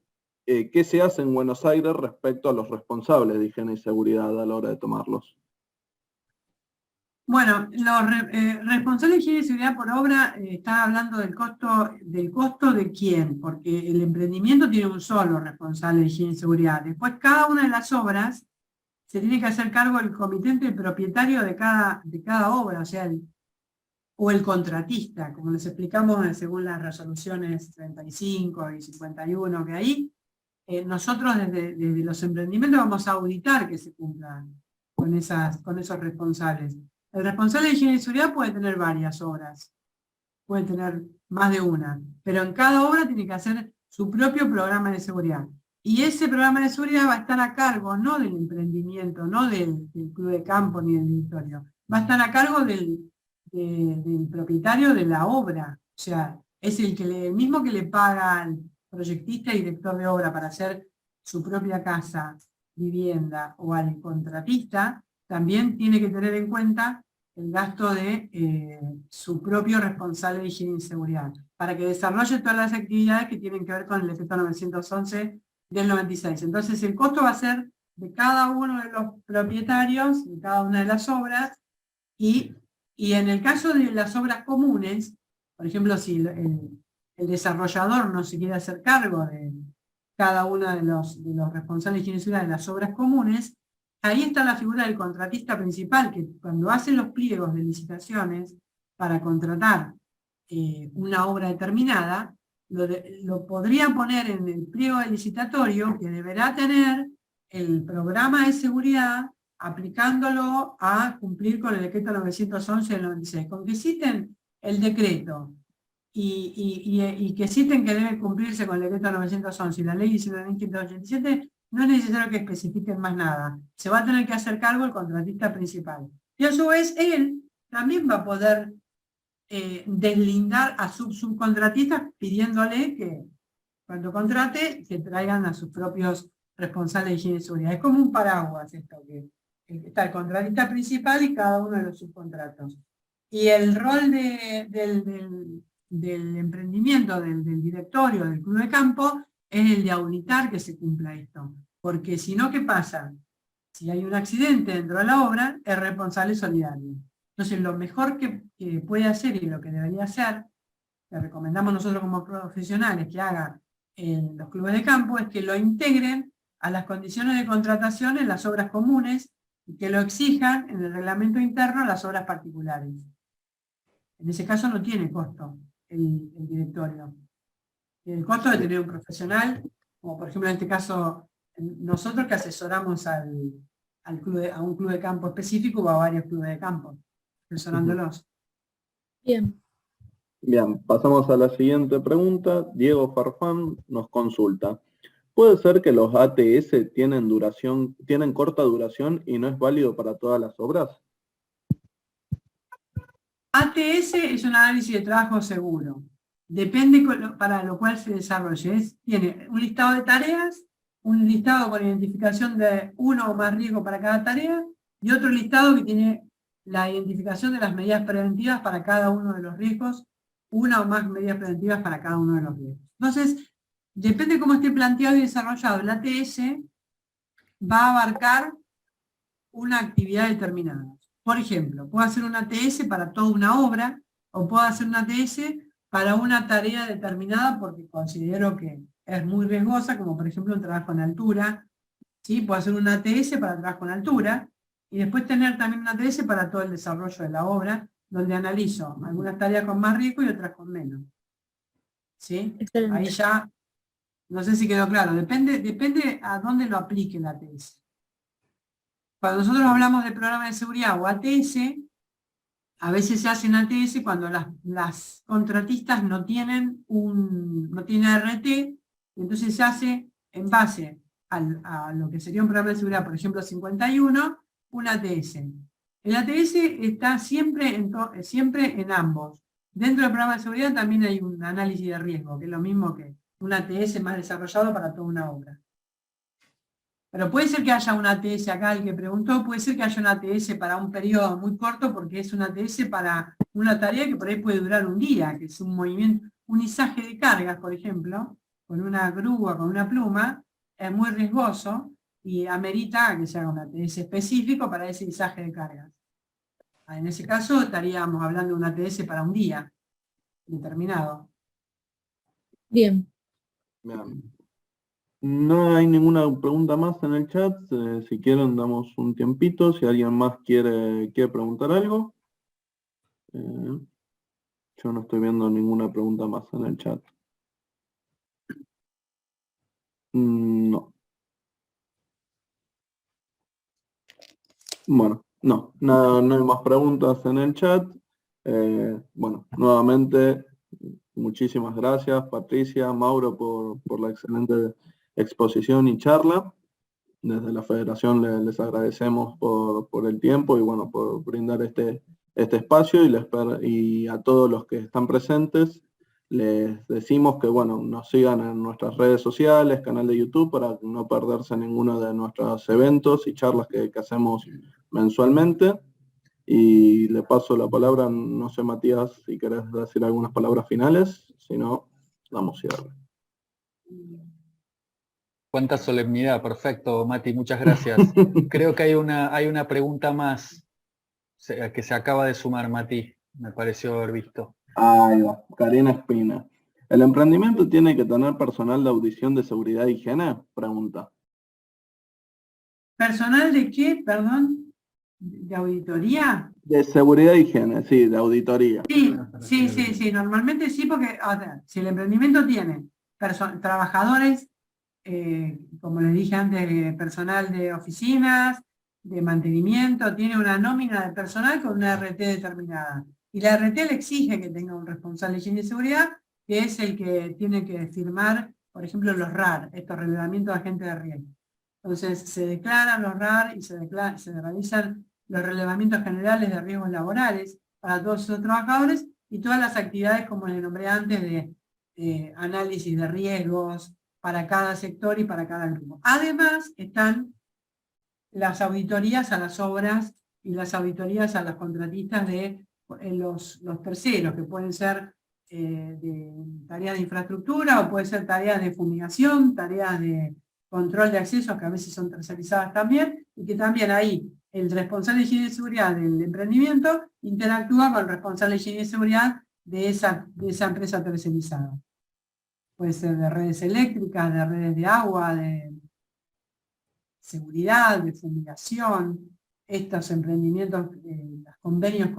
qué se hace en Buenos Aires respecto a los responsables de higiene y seguridad a la hora de tomarlos. Bueno, los responsables de higiene y seguridad por obra está hablando del costo de quién, porque el emprendimiento tiene un solo responsable de higiene y seguridad. Después, cada una de las obras se tiene que hacer cargo el comitente propietario de cada obra, o sea, o el contratista, como les explicamos según las resoluciones 35 y 51 que hay. Nosotros desde los emprendimientos vamos a auditar que se cumplan con esos responsables. El responsable de higiene y seguridad puede tener varias obras, puede tener más de una, pero en cada obra tiene que hacer su propio programa de seguridad. Y ese programa de seguridad va a estar a cargo no del emprendimiento, no del club de campo ni del directorio, va a estar a cargo del propietario de la obra. O sea, es el mismo que le paga al proyectista y director de obra para hacer su propia casa, vivienda, o al contratista, también tiene que tener en cuenta el gasto de su propio responsable de higiene y seguridad, para que desarrolle todas las actividades que tienen que ver con el decreto 911 del 96. Entonces el costo va a ser de cada uno de los propietarios, de cada una de las obras, y en el caso de las obras comunes, por ejemplo, si el desarrollador no se quiere hacer cargo de cada uno de los responsables de higiene y seguridad de las obras comunes, ahí está la figura del contratista principal, que cuando hace los pliegos de licitaciones, para contratar una obra determinada, lo podría poner en el pliego licitatorio que deberá tener el programa de seguridad aplicándolo a cumplir con el decreto 911 del 96. Con que citen el decreto y que citen que debe cumplirse con el decreto 911 y la ley 19.587, no es necesario que especifiquen más nada. Se va a tener que hacer cargo el contratista principal. Y a su vez, él también va a poder deslindar a sus subcontratistas pidiéndole que cuando contrate que traigan a sus propios responsables de higiene y seguridad. Es como un paraguas esto, que está el contratista principal y cada uno de los subcontratos. Y el rol del emprendimiento, del directorio, del club de campo, es el de auditar que se cumpla esto. Porque si no, ¿qué pasa? Si hay un accidente dentro de la obra, es responsable solidario. Entonces, lo mejor que puede hacer y lo que debería hacer, le recomendamos nosotros como profesionales que hagan en los clubes de campo, es que lo integren a las condiciones de contratación en las obras comunes y que lo exijan en el reglamento interno a las obras particulares. En ese caso no tiene costo el directorio. El costo de tener un profesional, como por ejemplo en este caso nosotros que asesoramos a un club de campo específico o a varios clubes de campo, asesorándolos. Bien. Bien, pasamos a la siguiente pregunta. Diego Farfán nos consulta. ¿Puede ser que los ATS tienen corta duración y no es válido para todas las obras? ATS es un análisis de trabajo seguro. Depende para lo cual se desarrolle. Tiene un listado de tareas, un listado con identificación de uno o más riesgos para cada tarea, y otro listado que tiene la identificación de las medidas preventivas para cada uno de los riesgos, una o más medidas preventivas para cada uno de los riesgos. Entonces, depende de cómo esté planteado y desarrollado el ATS, va a abarcar una actividad determinada. Por ejemplo, puedo hacer un ATS para toda una obra, o puedo hacer un ATS para una tarea determinada porque considero que es muy riesgosa, como por ejemplo un trabajo en altura. ¿Sí? Puedo hacer un ATS para trabajo en altura, y después tener también un ATS para todo el desarrollo de la obra, donde analizo algunas tareas con más riesgo y otras con menos. ¿Sí? Excelente. Ahí ya, no sé si quedó claro, depende a dónde lo aplique el ATS. Cuando nosotros hablamos de programa de seguridad o ATS, a veces se hacen ATS cuando las contratistas no tienen RT, y entonces se hace en base a lo que sería un programa de seguridad, por ejemplo 51, un ATS. El ATS está siempre en ambos. Dentro del programa de seguridad también hay un análisis de riesgo, que es lo mismo que un ATS más desarrollado para toda una obra. Pero puede ser que haya un ATS acá, el que preguntó, puede ser que haya un ATS para un periodo muy corto, porque es un ATS para una tarea que por ahí puede durar un día, que es un movimiento, un izaje de cargas, por ejemplo, con una grúa, con una pluma, es muy riesgoso y amerita que se haga un ATS específico para ese izaje de cargas. En ese caso estaríamos hablando de un ATS para un día determinado. Bien. Bien. No hay ninguna pregunta más en el chat. Si quieren damos un tiempito. Si alguien más quiere preguntar algo. Yo no estoy viendo ninguna pregunta más en el chat. No. Bueno, no hay más preguntas en el chat. Bueno, nuevamente, muchísimas gracias Patricia, Mauro, por la excelente exposición y charla. Desde la Federación les agradecemos por el tiempo y bueno, por brindar este espacio, y a todos los que están presentes les decimos que bueno, nos sigan en nuestras redes sociales, canal de YouTube, para no perderse ninguno de nuestros eventos y charlas que hacemos mensualmente. Y le paso la palabra, no sé Matías, si querés decir algunas palabras finales, si no, damos cierre. Cuánta solemnidad, perfecto, Mati, muchas gracias. Creo que hay una pregunta más que se acaba de sumar, Mati, me pareció haber visto. Ahí va, Karina Espina. ¿El emprendimiento tiene que tener personal de audición de seguridad e higiene? Pregunta. ¿Personal de qué? Perdón. de auditoría. De seguridad e higiene, sí, de auditoría. Sí, normalmente sí, porque o sea, si el emprendimiento tiene trabajadores, como les dije antes, personal de oficinas, de mantenimiento, tiene una nómina de personal con una RT determinada. Y la RT le exige que tenga un responsable de higiene y seguridad, que es el que tiene que firmar, por ejemplo, los RAR, estos relevamientos de agentes de riesgo. Entonces se declaran los RAR y se realizan los relevamientos generales de riesgos laborales para todos esos trabajadores y todas las actividades, como les nombré antes, de análisis de riesgos para cada sector y para cada grupo. Además están las auditorías a las obras y las auditorías a los contratistas de los terceros, que pueden ser de tareas de infraestructura o pueden ser tareas de fumigación, tareas de control de accesos, que a veces son tercerizadas también, y que también ahí el responsable de higiene y seguridad del emprendimiento interactúa con el responsable de higiene y seguridad de esa empresa tercerizada. Puede ser de redes eléctricas, de redes de agua, de seguridad, de fumigación, estos emprendimientos, los convenios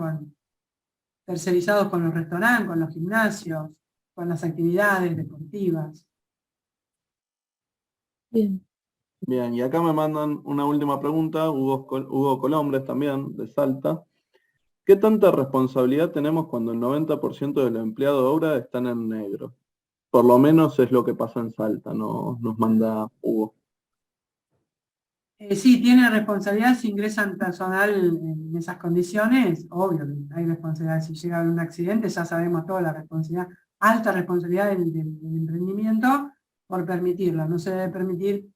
tercerizados con los restaurantes, con los gimnasios, con las actividades deportivas. Bien. Bien, y acá me mandan una última pregunta, Hugo Colombres también, de Salta. ¿Qué tanta responsabilidad tenemos cuando el 90% de los empleados de obra están en negro? Por lo menos es lo que pasa en Salta, nos manda Hugo. Sí, tienen responsabilidad si ingresan personal en esas condiciones, obvio, hay responsabilidad. Si llega a haber un accidente, ya sabemos toda la responsabilidad, alta responsabilidad del emprendimiento por permitirlo. No se debe permitir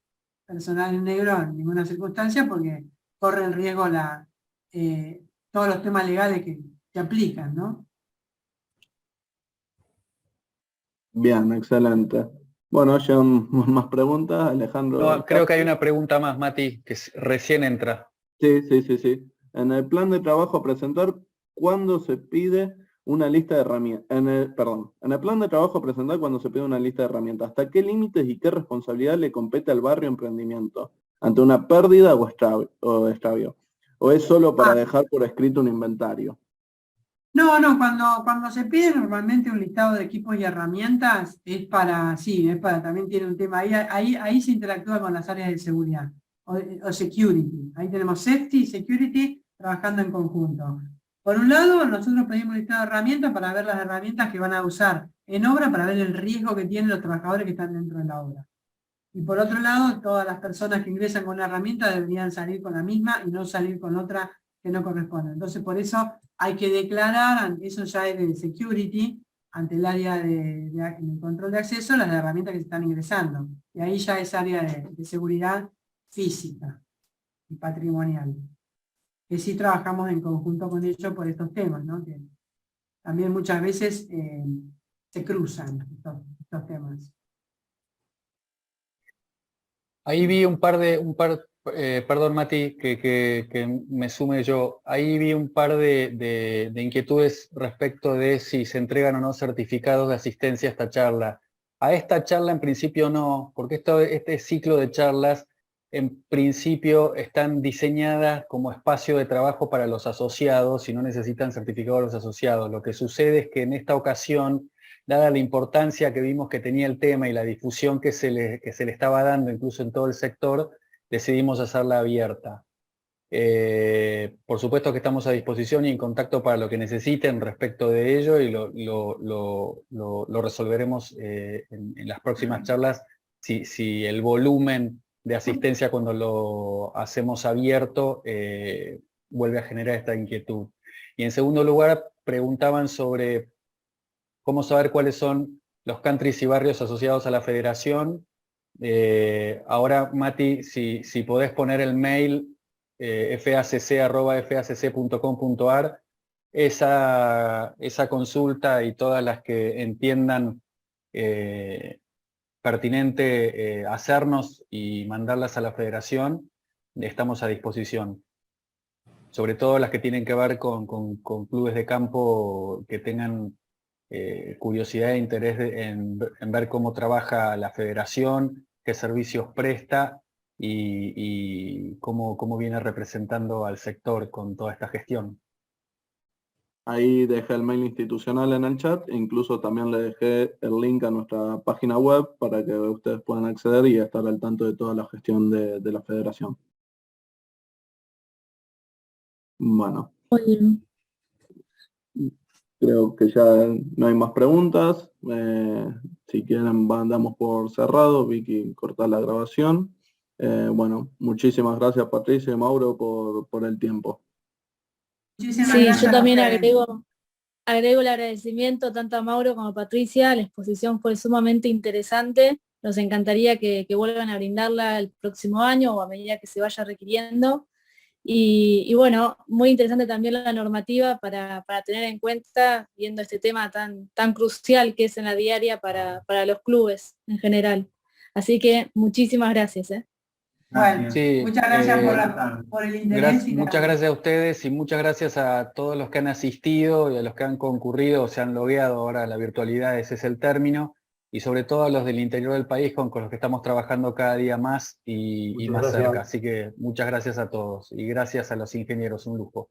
personal en negro en ninguna circunstancia porque corre el riesgo todos los temas legales que aplican, ¿no? Bien, excelente. Bueno, llegan más preguntas, Alejandro. No, creo que hay una pregunta más, Mati, que recién entra. Sí. En el plan de trabajo a presentar, ¿cuándo se pide una lista de herramientas? En el plan de trabajo a presentar, ¿cuándo se pide una lista de herramientas? ¿Hasta qué límites y qué responsabilidad le compete al barrio emprendimiento? ¿Ante una pérdida o extravío? ¿O es solo para dejar por escrito un inventario? No, cuando se pide normalmente un listado de equipos y herramientas, también tiene un tema, ahí se interactúa con las áreas de seguridad, o security. Ahí tenemos safety y security trabajando en conjunto. Por un lado, nosotros pedimos un listado de herramientas para ver las herramientas que van a usar en obra, para ver el riesgo que tienen los trabajadores que están dentro de la obra. Y por otro lado, todas las personas que ingresan con una herramienta deberían salir con la misma y no salir con otra que no corresponde. Entonces, por eso hay que declarar, eso ya es de security, ante el área de control de acceso, las herramientas que se están ingresando. Y ahí ya es área de seguridad física y patrimonial. Que sí trabajamos en conjunto con ellos por estos temas, ¿no? Que también muchas veces se cruzan estos temas. Ahí vi perdón Mati, que me sume yo, ahí vi un par de inquietudes respecto de si se entregan o no certificados de asistencia a esta charla. A esta charla en principio no, porque este ciclo de charlas en principio están diseñadas como espacio de trabajo para los asociados y no necesitan certificados los asociados. Lo que sucede es que en esta ocasión, dada la importancia que vimos que tenía el tema y la difusión que se le estaba dando incluso en todo el sector, decidimos hacerla abierta. Por supuesto que estamos a disposición y en contacto para lo que necesiten respecto de ello y lo resolveremos en las próximas charlas si el volumen de asistencia cuando lo hacemos abierto vuelve a generar esta inquietud. Y en segundo lugar, preguntaban sobre cómo saber cuáles son los countries y barrios asociados a la federación. Ahora, Mati, si podés poner el mail facc@facc.com.ar, esa consulta y todas las que entiendan pertinente hacernos y mandarlas a la federación, estamos a disposición. Sobre todo las que tienen que ver con clubes de campo que tengan curiosidad e interés en ver cómo trabaja la federación, qué servicios presta y cómo viene representando al sector con toda esta gestión. Ahí dejé el mail institucional en el chat, e incluso también le dejé el link a nuestra página web para que ustedes puedan acceder y estar al tanto de toda la gestión de la federación. Bueno, Muy bien. creo que ya no hay más preguntas. Si quieren, damos por cerrado. Vicky, cortar la grabación. Bueno, muchísimas gracias Patricia y Mauro por el tiempo. Muchísimas Sí, gracias yo a también ustedes. agrego el agradecimiento tanto a Mauro como a Patricia. La exposición fue sumamente interesante. Nos encantaría que vuelvan a brindarla el próximo año o a medida que se vaya requiriendo. Y bueno, muy interesante también la normativa para tener en cuenta, viendo este tema tan crucial que es en la diaria para los clubes en general. Así que muchísimas gracias. Bueno, Sí, muchas gracias por el interés. muchas gracias a ustedes y muchas gracias a todos los que han asistido y a los que han concurrido o se han logueado. Ahora la virtualidad, ese es el término, y sobre todo a los del interior del país con los que estamos trabajando cada día más y más cerca. Así que muchas gracias a todos y gracias a los ingenieros, un lujo.